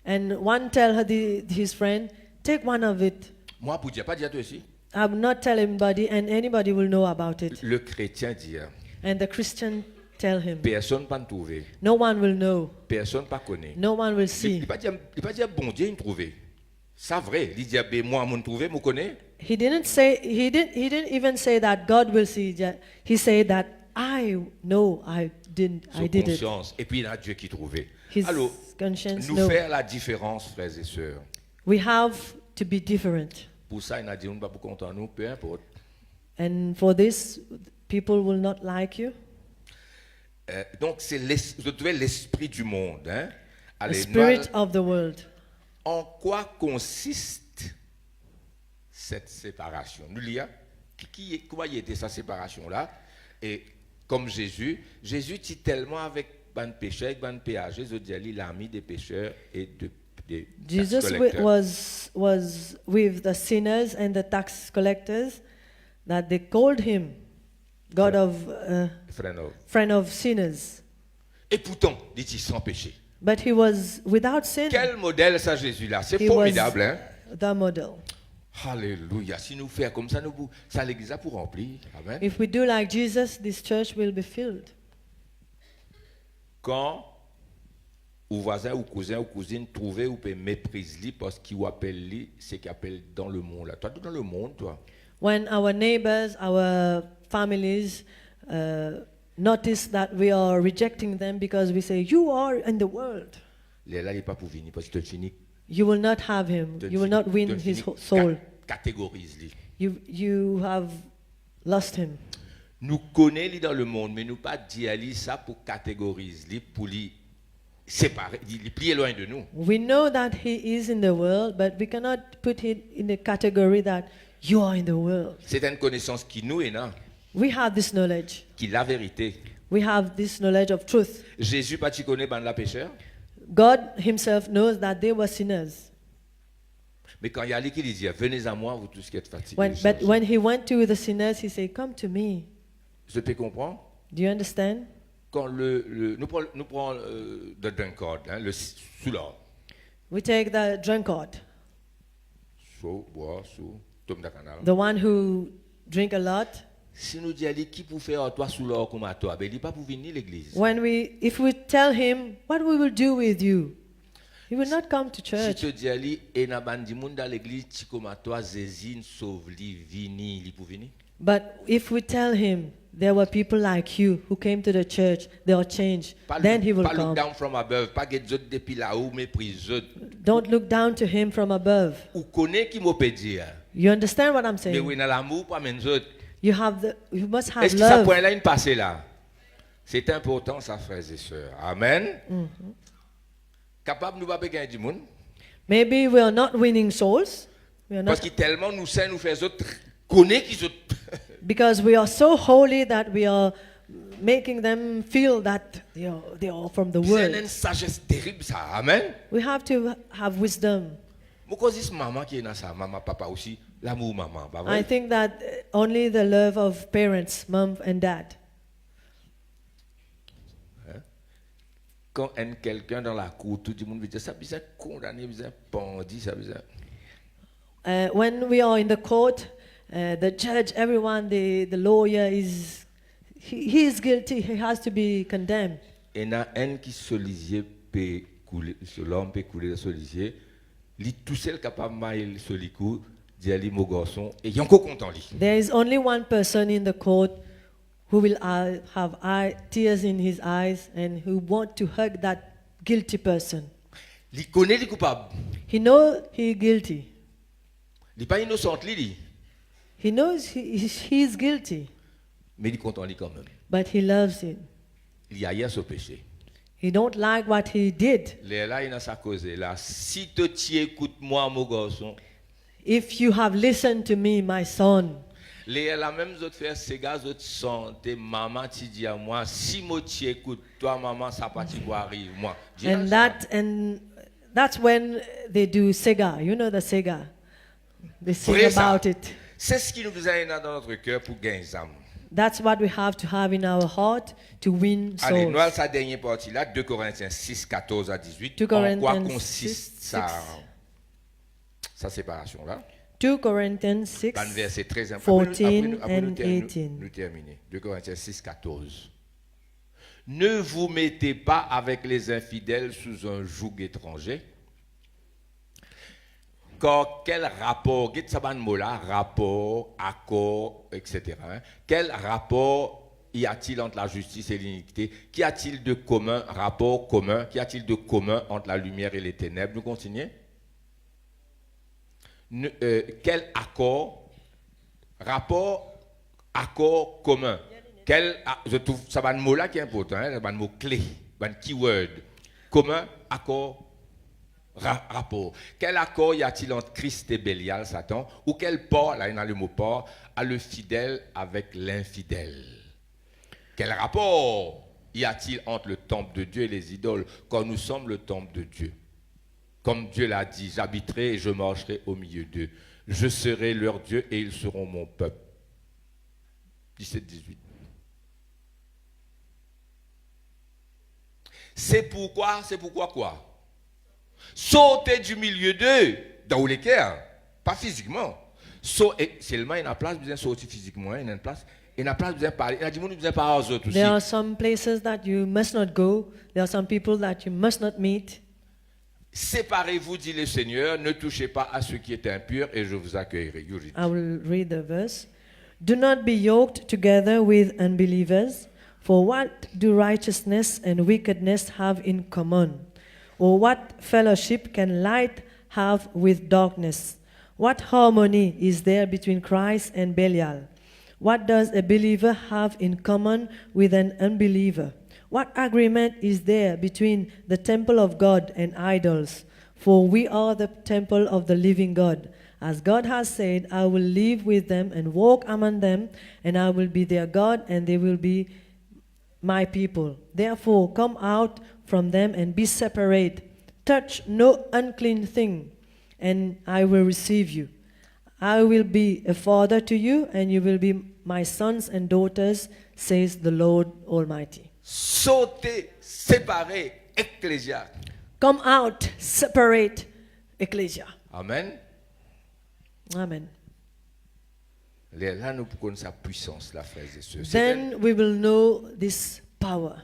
and one tell his friend, take one of it. Moi, pour dire, pas dire toi aussi. I will not tell anybody, and anybody will know about it. Le chrétien dit, And the Christian tell him, personne ne peut trouver. no one will know, Personne ne peut connaître. no one will Il see. ne pas dire bon Dieu il trouver. C'est vrai. Il dit moi mon trouver, me connaît. he didn't even say that God will see. He said that I know I did it. conscience. Et puis il y a Dieu qui trouvait. His Alors, conscience nous know. faire la différence, frères et sœurs. We have to be different. Pour ça, il a dit, on ne va pas content nous, peu importe. And for this, people will not like you. Donc, c'est l'esprit du monde. Hein? The Allez, spirit of the world. en quoi consiste cette séparation? Nous lisons, comment y était sa séparation-là? Et comme Jésus dit tellement avec ban pécheurs, avec ban péagers, il a mis des pécheurs et des Jesus tax collecteurs. was with the sinners and the tax collectors that they called him God of friend of sinners. Et pourtant, dit-il sans péché. But he was without sin. Quel modèle ça Jésus-là? C'est He formidable, was hein? the model. Alléluia. Si nous faisons comme ça, ça l'église a pour remplir. Amen. If we do like Jesus, this church will be filled. Quand ou voisin ou cousin ou cousine trouver ou peut mépriser lui parce qu'il appelle lui, c'est qu'il appelle dans le monde là. Toi, tu es dans le monde, toi. When our neighbors, our families notice that we are rejecting them because we say, you are in the world. Là, il n'est pas pour venir parce que tu finis. You will not have him. You will not win his soul. Catégorise lui. You have lost him. Nous connaissons lui dans le monde, mais nous pas dire lui ça pour catégoriser lui, pour lui séparer, lui plier loin de nous. We know that he is in the world, but we cannot put him in the category that you are in the world. C'est une connaissance qui nous est là, We have this knowledge. qui est la vérité. We have this knowledge of truth. Jésus pas tu connais ban la pécheur, God himself knows that they were sinners. mais quand il y a lui qui dit venez à moi vous tous qui êtes fatigués. But when he went to the sinners, he said, come to me. Je peux comprendre. Do you understand? Quand nous prenons le drunkard, hein, le soulard. We take the drunkard, So, bois, sous, tombe dans le canal. the one who drink a lot. Si nous disons qui pour faire toi soulard comme à toi, ben il n'est pas pour venir à l'église. If we tell him what we will do with you, he will not come to Si church. tu dis ali et na bandi monde dans l'église, tu comme à toi zézine sauve li vini, li pour venir. But if we tell him there were people like you who came to the church, they are changed, then he will Pas look come. down from above, pas get autres depuis là-haut méprise autres. Don't look down to him from above. Ou connaît qui m'a peut dire. You understand what I'm Mais saying? oui dans l'amour pas même autres. You must have Est-ce que ça love. point là une passé là? C'est important ça frères et sœurs. Amen. Capable nous pas gagner du monde. Maybe we are not winning souls. We are Parce not que tellement nous sains nous fait autres connaît qui autres. because we are so holy that we are making them feel that they are from the C'est world. une sagesse terrible ça. Amen. We have to have wisdom. Pourquoi c'est maman qui est dans ça, maman, papa aussi, l'amour maman, pas vrai? I think that only the love of parents, mom and dad. Quand quelqu'un dans la cour, tout le monde veut dire ça, bizarre condamné, bizarre pendu, ça bizarre. When we are in the court, the judge, everyone, the lawyer he is guilty. He has to be condemned. Et il y a un qui solisier peut couler, l'homme peut couler dans solisier, lui tout seul capable de mailler solicou, dire lui mon garçon, et il est encore content lui. There is only one person in the court who will have tears in his eyes and who want to hug that guilty person. Il connaît les coupables. He knows he is guilty. Il n'est pas innocent lui, He knows he is guilty, mais il est content lui quand même. but he loves it. Il y a hier ce péché. He don't like what he did. Là, il a sa cause là. Si tu écoutes moi, mon garçon. If you have listened to me, my son. La même autre faire ces gars autres santé maman tu dis à moi si moi tu écoutes toi maman ça pas tu arrive moi. And that's when they do sega. You know the sega. They sing Vrai ça. about it. C'est ce qui nous besoin dans notre cœur pour gagner les âmes. That's what we have to have in our heart to win Allez, souls. nous allons sa dernière partie là, 2 Corinthiens 6, 14 à 18. 2 En quoi Corinthians consiste 6, sa séparation là? 2 Corinthians 6, Un verset très important. 14 and 18. Nous terminer. 2 Corinthiens 6, 14. Ne vous mettez pas avec les infidèles sous un joug étranger. quel rapport, qu'est-ce que ça mot là, rapport, accord, etc. hein? Quel rapport y a-t-il entre la justice et l'iniquité? Qu'y a-t-il de commun, rapport commun? Qu'y a-t-il de commun entre la lumière et les ténèbres? Nous continuons. Quel accord, rapport, accord commun? Je trouve ça va un mot là qui est important, hein, un mot clé, un keyword. Commun, accord, rapport. Quel accord y a-t-il entre Christ et Bélial, Satan? Ou quel port, là il y a le mot port, a le fidèle avec l'infidèle? Quel rapport y a-t-il entre le temple de Dieu et les idoles, quand nous sommes le temple de Dieu? Comme Dieu l'a dit, j'habiterai et je marcherai au milieu d'eux. Je serai leur Dieu et ils seront mon peuple. 17-18. C'est pourquoi quoi? Sauter du milieu d'eux, dans les cœurs, pas physiquement. Seulement, il y a une place, besoin de sortir physiquement, il y a une place. Il y a une place, besoin de parler. Il y a des gens qui besoin de parler aux autres aussi. There are some places that you must not go. There are some people that you must not meet. Séparez-vous, dit le Seigneur, ne touchez pas à ce qui est impur et je vous accueillerai. I will read the verse. Do not be yoked together with unbelievers, for what do righteousness and wickedness have in common? Or what fellowship can light have with darkness? What harmony is there between Christ and Belial? What does a believer have in common with an unbeliever? What agreement is there between the temple of God and idols? For we are the temple of the living God. As God has said, I will live with them and walk among them, and I will be their God, and they will be my people. Therefore, come out from them and be separate. Touch no unclean thing, and I will receive you. I will be a father to you, and you will be my sons and daughters, says the Lord Almighty. Sauter, séparer, ecclésia. Come out, separate, ecclesia. Amen. Amen. Là, nous pouvons sa puissance, la frères et sœurs. Then we will know this power.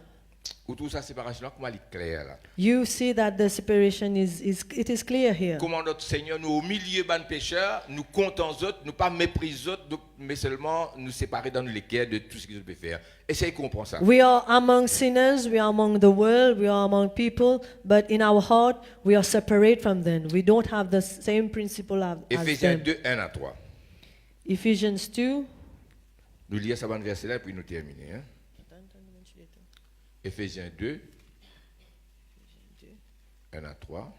Ou tout ça séparation là, comment elle est claire là. You see that the separation is clear here. Comment notre Seigneur nous au milieu de pécheurs, nous comptons aux autres, nous pas mépriser autres, mais seulement nous séparer dans les cœurs de tout ce qu'ils peuvent faire. Essayez de comprendre ça. We are among sinners, we are among the world, we are among people, but in our heart we are separate from them. We don't have the same principle as Éphésiens them. 2, 1 à 3. Ephesians 2. Nous lisons ça dans verset là puis nous terminer. Hein? Éphésiens 2, 1 à 3.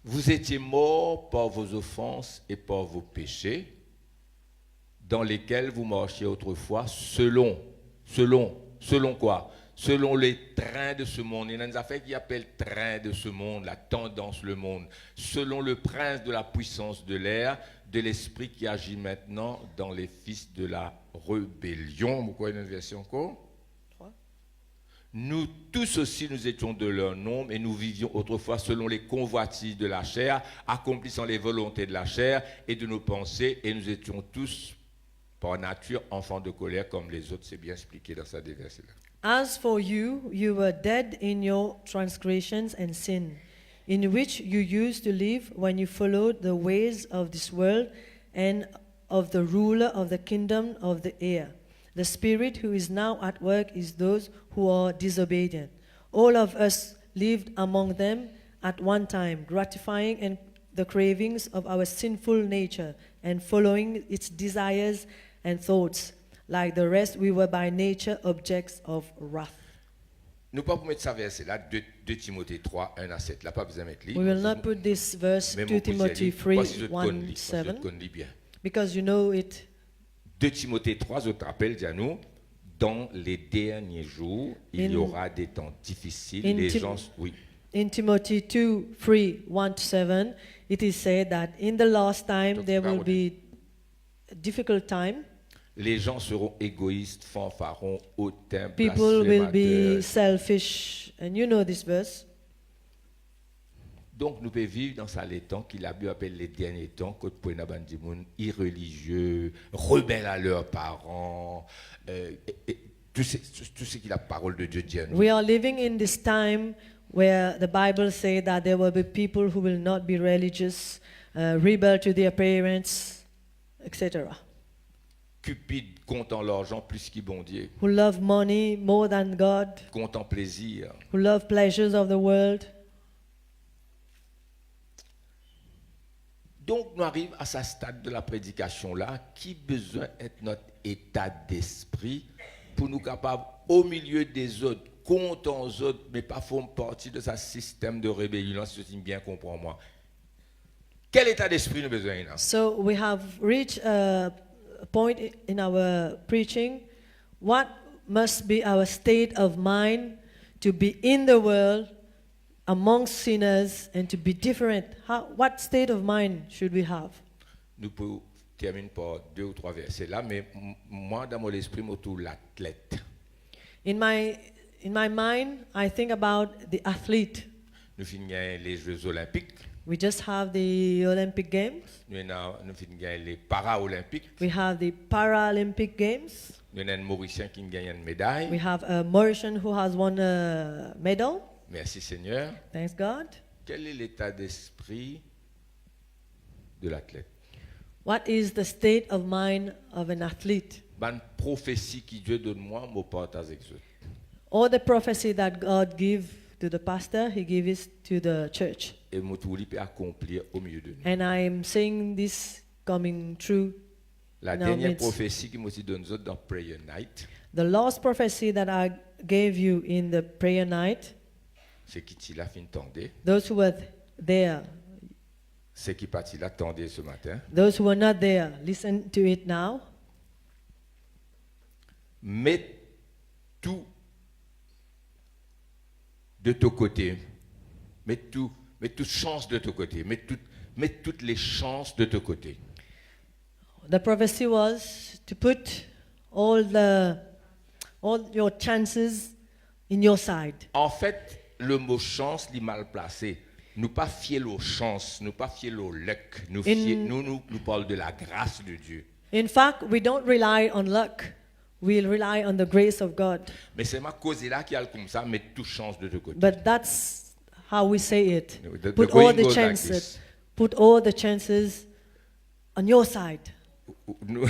Vous étiez morts par vos offenses et par vos péchés, dans lesquels vous marchiez autrefois, selon quoi? Selon les trains de ce monde. Il y a des affaires qui appellent train de ce monde, la tendance, le monde. Selon le prince de la puissance de l'air, de l'esprit qui agit maintenant dans les fils de la rébellion. Vous connaissez une version encore? Nous tous aussi, nous étions de leur nombre et nous vivions autrefois selon les convoitises de la chair, accomplissant les volontés de la chair et de nos pensées, et nous étions tous, par nature, enfants de colère comme les autres. C'est bien expliqué dans ça des versets-là. As for you, you were dead in your transgressions and sin, in which you used to live when you followed the ways of this world and of the ruler of the kingdom of the air. The spirit who is now at work is those who are disobedient. All of us lived among them at one time, gratifying the cravings of our sinful nature and following its desires and thoughts. Like the rest, we were by nature objects of wrath. Nous ne pouvons pas mettre ça verset là, 2 Timothée 3, 1 à 7. Là, pas besoin de mettre We will not put this verse 2 Timothy 3, 1, 7, because you know it. 2 Timothée 3, je te rappelle, dis à nous, dans les derniers jours, il y aura des temps difficiles. Les gens, oui. In Timothy 2, 3, 1 to 7, it is said that in the last time there will be a difficult time. Les gens seront égoïstes, fanfarons, hautains, People will be blasphémateurs. selfish, and you know this verse. Donc nous pouvons vivre dans ça les temps qu'il a bu appelle les derniers temps, que pour une bande irreligieux, rebelles à leurs parents, tout ce qui est la parole de Dieu dit à nous. We are living in this time where the Bible says that there will be people who will not be religious, rebel to their parents, etc. Cupides comptent l'argent plus qu'il bon Dieu, Who love money more than God, comptent plaisir. who love pleasures of the world. Donc, nous arrivons à ce stade de la prédication là, qui besoin être notre état d'esprit pour nous capables, au milieu des autres, contre aux autres, mais pas faire partie de ce système de rébellion, si je bien comprends moi. Quel état d'esprit nous besoin là? So we have reached a point in our preaching. What must be our state of mind to be in the world among sinners and to be different? What state of mind should we have? Nous pouvons terminer par 2 ou 3 versets là, mais moi, dans mon esprit, je trouve l'athlète. In my mind, I think about the athlete. Nous finissons les Jeux Olympiques, We just have the Olympic Games. nous finissons les Paralympiques, We have the Paralympic Games. nous avons un Mauricien qui gagne une médaille. We have a Mauritian who has won a medal. Merci Seigneur. Thanks God. Quel est l'état d'esprit de l'athlète? What is the state of mind of an athlete? Une prophétie que Dieu donne moi, je partage avec eux. All the prophecy that God gives to the pastor, he gives it to the church. Et je peux accomplir au milieu de nous. And I am seeing this coming true. La in our dernière midst. prophétie que je donne dans Prayer Night, The last prophecy that I gave you in the prayer night, c'est qui l'a fin tendé, those who were there, c'est qui parti l'attendait ce matin. those who were not there, listen to it now. Mets tout de ton côté. Mets toute chance de ton côté. Mets toutes les chances de ton côté. The prophecy was to put all your chances in your side. En fait, le mot chance est mal placé. Nous pas fier aux chances, nous pas fier au luck. Nous parlons de la grâce de Dieu. In fact, we don't rely on luck. We rely on the grace of God. Mais c'est ma cause là qui a comme ça, mets toute chance de ton côté. But that's how we say it. The Put going all the goes like chances. this. Put all the chances on your side. Nous,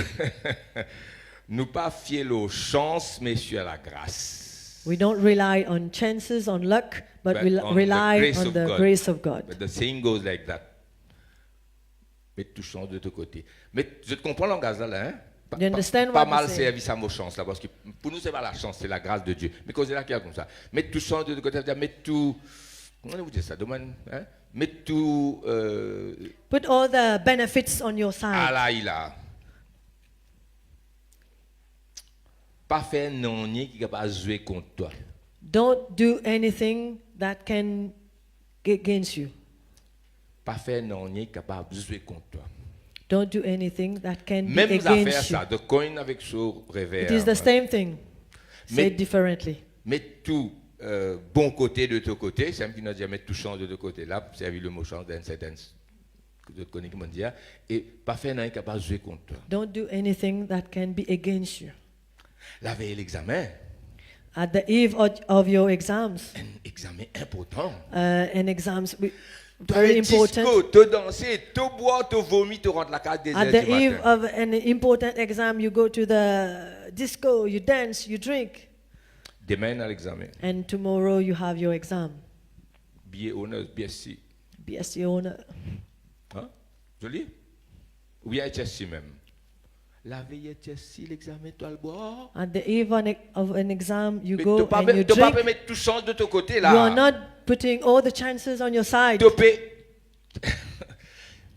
nous pas fier aux chances, mais sur la grâce. We don't rely on chances, on luck, but But we on the rely grace on of the God. grace of God. But the saying goes like that. Mets toute chance de ton côté. Mais je te comprends le langage là, hein? You understand Pas what mal I'm saying? servi ça mot chance là, parce que pour nous c'est pas la chance, c'est la grâce de Dieu. Mais cause là qui est comme ça. Mets toute chance de ton côté, c'est-à-dire mets tout. Comment vous dites ça? Demande, hein? Mets tout. Put all the benefits on your À side. là, il a. Pas faire non ni qui est capable de jouer contre toi. Don't do anything that can get against you. Pas faire non ni qui est capable de jouer contre toi. Don't do anything that can be Même affaire against you. ça, de coin avec ce revers. It is the same thing, Mais- said differently. Mets tout bon côté de ton côté, c'est un qui nous dit mettre tout chance de ton côté là, servir le mot chance d'un certain de connais comment dire, et pas faire non capable de jouer contre toi. Don't do anything that can be against you. La veille l'examen, At the eve of your exams, un examen important. and exams Tu very disco, important. tu danser, tu boire, tu vomir, tu rentres la case des At heures the du eve matin. of an important exam, you go to the disco, you dance, you drink, Demain à l'examen, and tomorrow you have your exam. billet honneur, BSc. BSc honor. Hein? Joli? Ou bien HSC même. La veille HSC, l'examen, toi le boire. At the eve of an exam, you Mais go tu and you peux pas drink. mettre tout chance de ton côté You are là. not putting all the chances on your side.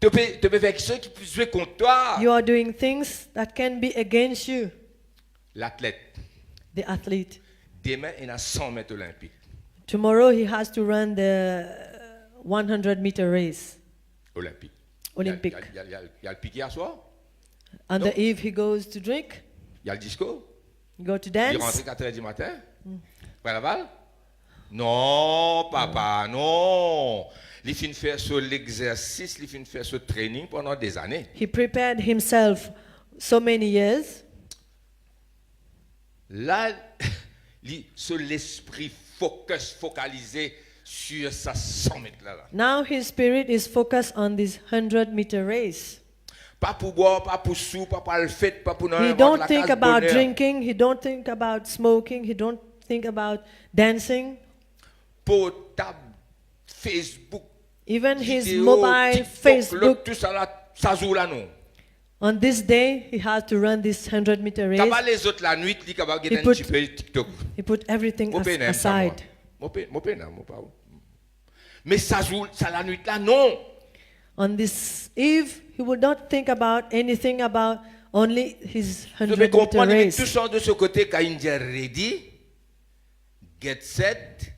Tu peux faire quelque chose qui puisse jouer contre toi. You are doing things that can be against you, L'athlète, the athlete. demain, il a 100 mètres olympiques. Tomorrow he has to run the 100-meter race, Olympique. Olympic. Il y a le piqué à soir. On No. the eve he goes to drink, Il y a le disco. go to Il dance. rentre 4 h du matin. Après la balle. Non, papa, non. Il finit faire sur l'exercice, il finit faire ce training pendant des années. He prepared himself so many years. Là, sur l'esprit focalisé sur sa 100 mètres là. Now his spirit is focused on this 100-meter race. Pas pour boire, pas pour sou, pas pour le fait, pas pour He don't think about drinking, he don't think about smoking, he don't think about dancing. Portable, Facebook, Even his vidéo, mobile, TikTok, Facebook. tout ça là, ça joue là non. On this day, he has to run this 100-meter race. T'as les autres la nuit, il capable de He un put- petit peu TikTok. He put everything Mon père n'aime ça, moi. aside. Mon père n'aime pas. Mais ça joue, ça la nuit là non. On this eve, he would not think about anything about only his Vous devez 100-meter comprendre que tout race. ça de ce côté quand il dit ready, get set.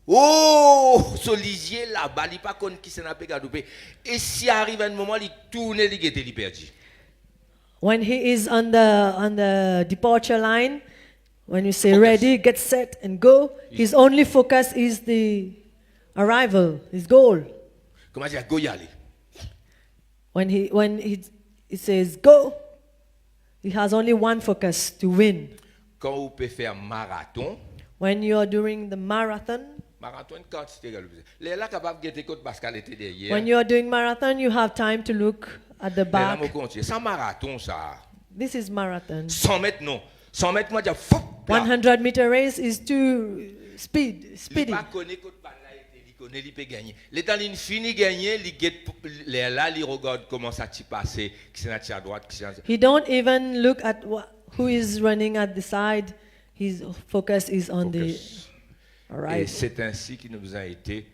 Oh, ce lisier là-bas, il pas connu qui s'en a pas gardé. Et si arrive un moment, il tourne, il est perdu. When he is on the departure line, when you say Focus. ready, get set, and go, his only focus is the arrival, his goal. Comment dire, go y aller. When he says go, he has only one focus to win. Quand vous pouvez faire marathon, When you are doing the marathon, une quantité de les là capable de côte parce qu'elle était derrière. when you are doing marathon, you have time to look at the Mais là, back. moi, continue. Ça marathon, ça. This is marathon. 100 mètres, non. 100 mètres, moi, je dis, fou, là. 100-meter race is too Il speedy. pas connaît que balle là était, il connaît, il peut gagner. Les temps, il finit gagner, il guette, là, il regarde comment ça t'y passe, qui s'en a à droite, qui s'en a. He don't even look at who is running at the side. His focus is on the Focus. Et arrival. c'est ainsi qu'il nous a été.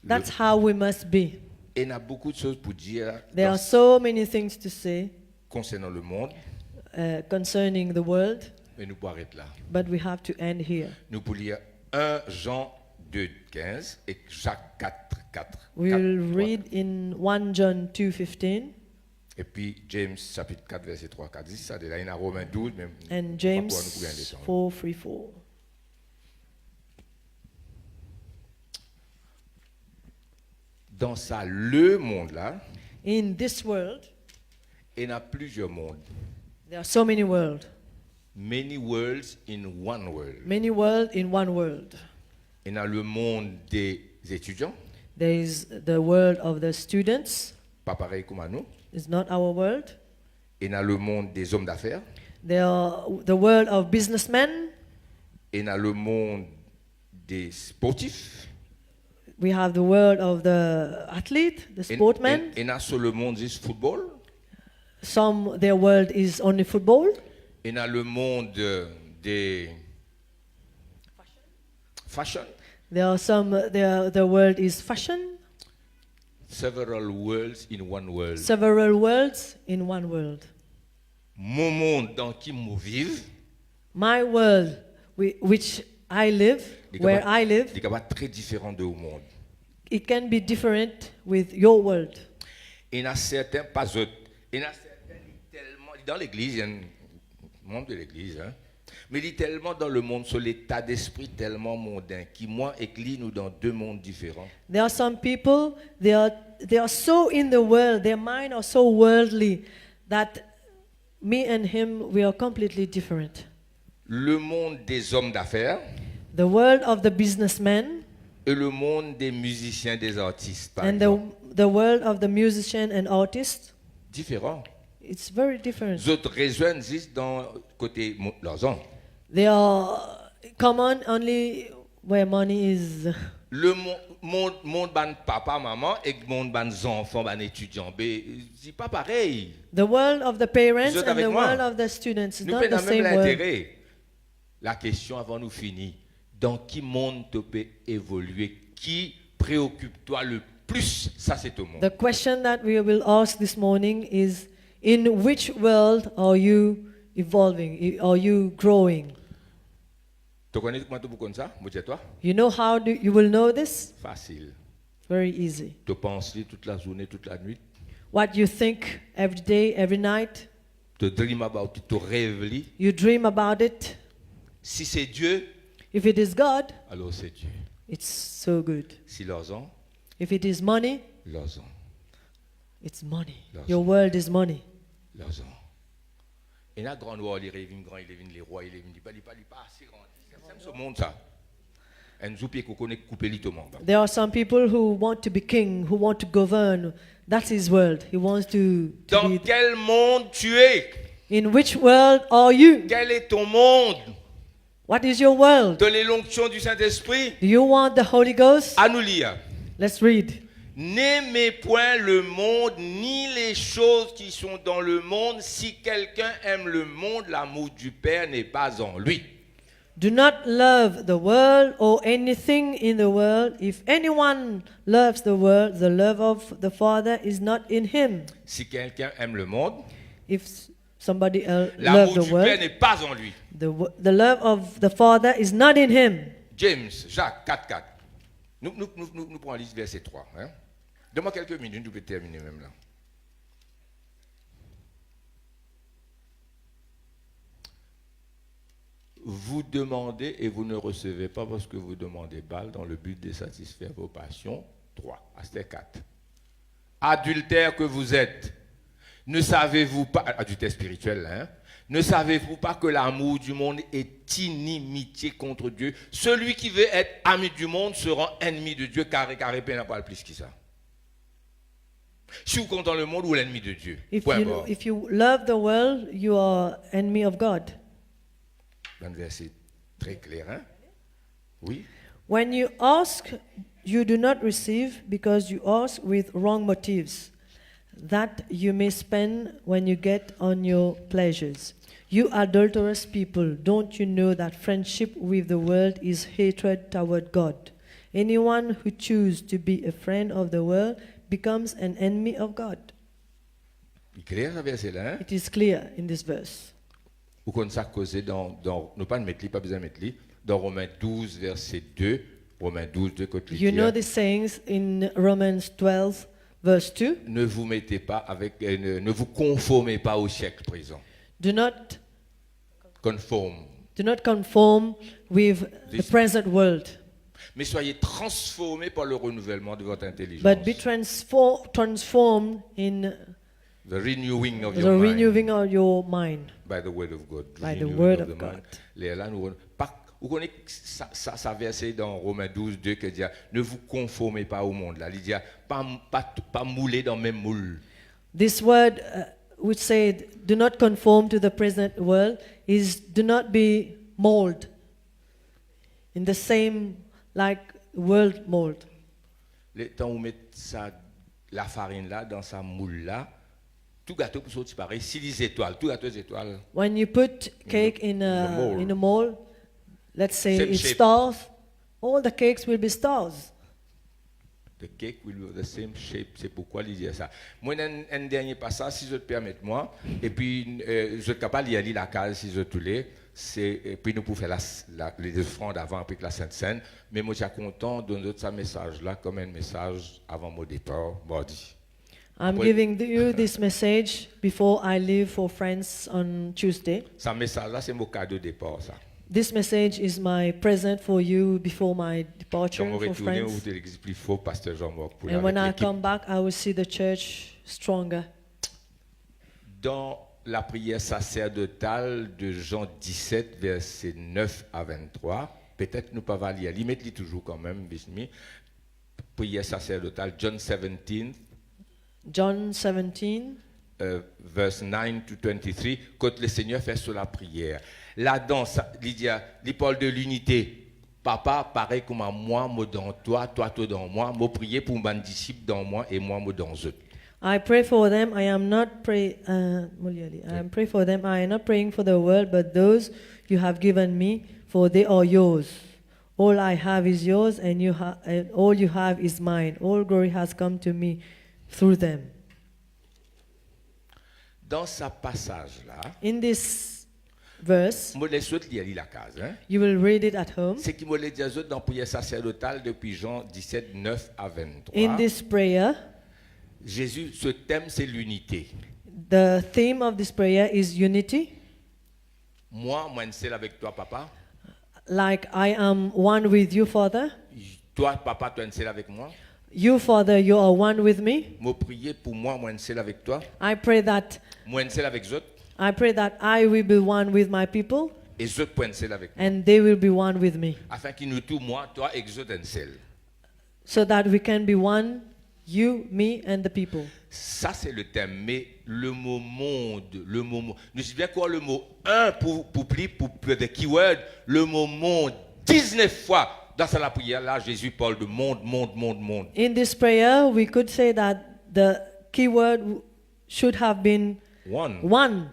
That's how we must be. Et il y a beaucoup de choses pour dire There are so many things to say concernant le monde, concerning the world, mais nous pouvons arrêter là. but we have to end here. Nous pouvons lire 1 Jean 2, 15 et Jacques 4, 4. We'll read in 1 John 2:15 Et puis James chapitre 4, verset 3, 4. Dis ça, là, il y a Romains 12, même. and James 4:3-4. Dans ça, le monde là, In this world, il y a plusieurs mondes. there are so many worlds. Many worlds in one world. Many worlds in one world. Il y a le monde des étudiants, There is the world of the students. pas pareil comme à nous. It's not our world. Il y a le monde des hommes d'affaires. There are the world of businessmen. Il y a le monde des sportifs. We have the world of the athlete, the sportman. Il y a sur le monde du football. Some their world is only football. Il y a le monde des fashion. There are some the world is fashion. Several worlds in one world. Several worlds in one world. Mon monde dans qui je vive, My world, which I live, where I live, il est très différent de au monde. it can be different with your world. Il y en a certains, pas autres, il y en a certains tellement, dans l'église, il y a un membre de l'église, hein, mais il est tellement dans le monde, sur l'état d'esprit tellement mondain, qui moi et lui, nous dans deux mondes différents. There are some people, they are so in the world, their mind are so worldly that me and him, we are completely different. Le monde des hommes d'affaires The world of the businessman et le monde des musiciens, des artistes, par and exemple. the world of the musician and artist, Différents. it's very different. Les autres rejoignent juste dans côté l'argent. They are common only where money is. Le monde ban papa, maman et le monde ban enfants, ban étudiants, c'est pas pareil. The world of the parents Vous êtes and avec the moi? world of the students is Nous not prenons the même same world. l'intérêt. La question avant nous finir, dans qui monde tu peux évoluer? Qui préoccupe toi le plus? Ça c'est au monde. The question that we will ask this morning is, in which world are you evolving? Are you growing? Tu connais comment tu peux comme ça? Moi, toi? You know how you will know this? Facile. Very easy. Tu penses toute la journée, toute la nuit. What you think every day, every night, Tu dream about it, tu rêves. you dream about it. Si c'est Dieu, If it is God, alors c'est Dieu. it's so good. Si l'argent, If it is money, l'argent, it's money. Yes. Your world is money. l'argent. Et là, grand roi, il rêve grand, il rêve les rois, il rêve pas assez grand. C'est ce monde ça. Et nous pouvons couper les monde. There are some people who want to be king, who want to govern. That's his world. He wants to Dans be. quel monde tu es? In which world are you? Quel est ton monde? What is your world? De l'onction du Saint-Esprit? Do you want the Holy Ghost? À nous lire. Let's read. N'aimez point le monde ni les choses qui sont dans le monde. Si quelqu'un aime le monde, l'amour du Père n'est pas en lui. Do not love the world or anything in the world. If anyone loves the world, the love of the Father is not in him. Si quelqu'un aime le monde, If somebody else loves l'amour the du Père world, n'est pas en lui. the love of the Father is not in him. James, Jacques 4.4. Nous prenons liste verset 3. Hein? Donne-moi quelques minutes, nous pouvons terminer même là. Vous demandez et vous ne recevez pas parce que vous demandez mal dans le but de satisfaire vos passions. 3, Astère 4. Adultère que vous êtes, ne savez-vous pas, adultère spirituel, hein? Ne savez-vous pas que l'amour du monde est inimitié contre Dieu? Celui qui veut être ami du monde se rend ennemi de Dieu, car n'a pas plus que ça. Si vous comptez dans le monde ou l'ennemi de Dieu. If you love the world, you are enemy of God. Un verset très clair, hein? Oui. When you ask, you do not receive because you ask with wrong motives, that you may spend when you get on your pleasures. You adulterous people, don't you know that friendship with the world is hatred toward God? Anyone who chooses to be a friend of the world becomes an enemy of God. C'est clair, ce verset-là, hein? It is clear in this verse. Ou qu'on ça causé nous pas de mettre pas besoin de mettre dans Romains 12 verset 2, Romains 12 2 côté. You know the sayings in Romans 12 verse 2. Ne vous mettez pas avec ne vous conformez pas au siècle présent. Do not conform with the present world. Mais soyez transformés par le renouvellement de votre intelligence. But be transformed in The renewing of the your mind. renewing of your mind. By the word of God. By the Renewing word of of the God. mind. Là, vous connaissez ça verset dans Romains 12, 2 qui dit ne vous conformez pas au monde. Là, il dit pas mouler dans le même moule. This word which said do not conform to the present world is do not be molded in the same like world mold. Le temps où met la farine là dans sa moule là, tout gâteau pour sortir pareil, 6 étoiles, tout gâteau étoiles. When you put cake in a mold, let's say Same it's shape. stars, all the cakes will be stars. The cake will be the same shape. C'est pourquoi il dit ça. Moi, un dernier passage, si je te permets, moi, et puis je suis capable d'y aller la case si je te l'ai. Et puis nous pouvons faire les offrandes avant, après la Sainte Seine. Mais moi, je suis content de donner ce message-là comme un message avant mon départ, mardi. I'm Après- giving you this message before I leave for France on Tuesday. Ce message-là, c'est mon cadeau de départ, ça. This message is my present for you before my departure Quand on for retourne au France. l'église plus fort, pasteur Jean-Marc, pour And when I avec l'équipe. come back, I will see the church stronger. Dans la prière sacerdotale de Jean 17, versets 9 à 23, peut-être nous pas lire, mettez-le toujours quand même, Bismi. Prière sacerdotale, John 17, John 17, verse 9 to 23, quand le Seigneur fait sur la prière. Là-dedans, il parle de l'unité. Papa, pareil comme à moi, moi dans toi, toi dans moi, moi prier pour mes disciples dans moi et moi dans eux. I pray for them. I am not pray. I am pray for them. I am not praying for the world, but those you have given me, for they are yours. All I have is yours, and and all you have is mine. All glory has come to me through them. Dans ce passage-là, In this verse, moi les souhaite lire la case. Hein? you will read it at home. C'est qui me l'a dit aux autres dans la prière sacerdotale depuis Jean 17, 9 à 23. In this prayer, Jésus, ce thème, c'est l'unité. the theme of this prayer is unity. Moi, je suis avec toi, papa. Like I am one with you, Father. Toi, papa, tu es seul avec moi. You, Father, you are one with me. Je prie pour moi, je suis seul avec toi. I pray that Moi, je suis seul avec eux. I will be one with my people. et je point seul avec moi. and they will be one with me. Afin qu'il nous tout, moi, toi et je un seul. So that we can be one, you, me, and the people. Ça, c'est le thème. Mais le mot monde, le mot monde. Nous savons bien quoi le mot un pour des keywords. Le mot monde, 19 fois dans la prière, là, Jésus parle de monde, monde, monde, monde. In this prayer, we could say that the key word should have been one.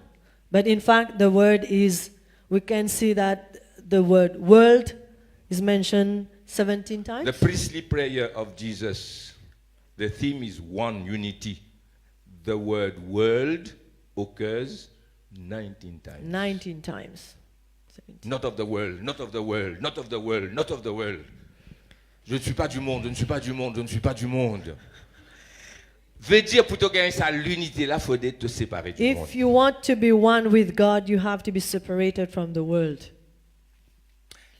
But in fact, the word is, we can see that the word world is mentioned 17 times. The priestly prayer of Jesus, the theme is one, unity. The word world occurs 19 times. 19 times. 17. Not of the world, not of the world, not of the world, not of the world. Je ne suis pas du monde, je ne suis pas du monde, je ne suis pas du monde. Veut dire pour te gagner ça, l'unité là, il faut te séparer du monde. If you want to be one with God, you have to be separated from the world.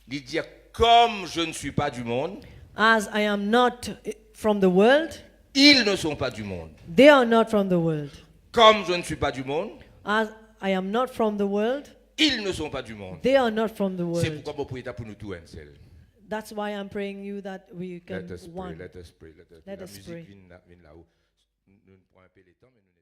Il dit comme je ne suis pas du monde, As I am not from the world, ils ne sont pas du monde. they are not from the world. Comme je ne suis pas du monde, As I am not from the world, ils ne sont pas du monde. they are not from the C'est world. pourquoi mon prière pour nous tous un seul. That's why I'm praying you that we can Let us pray, one. let us pray. Let La us musique pray. vient là-haut. Nous prenons un peu le temps, mais nous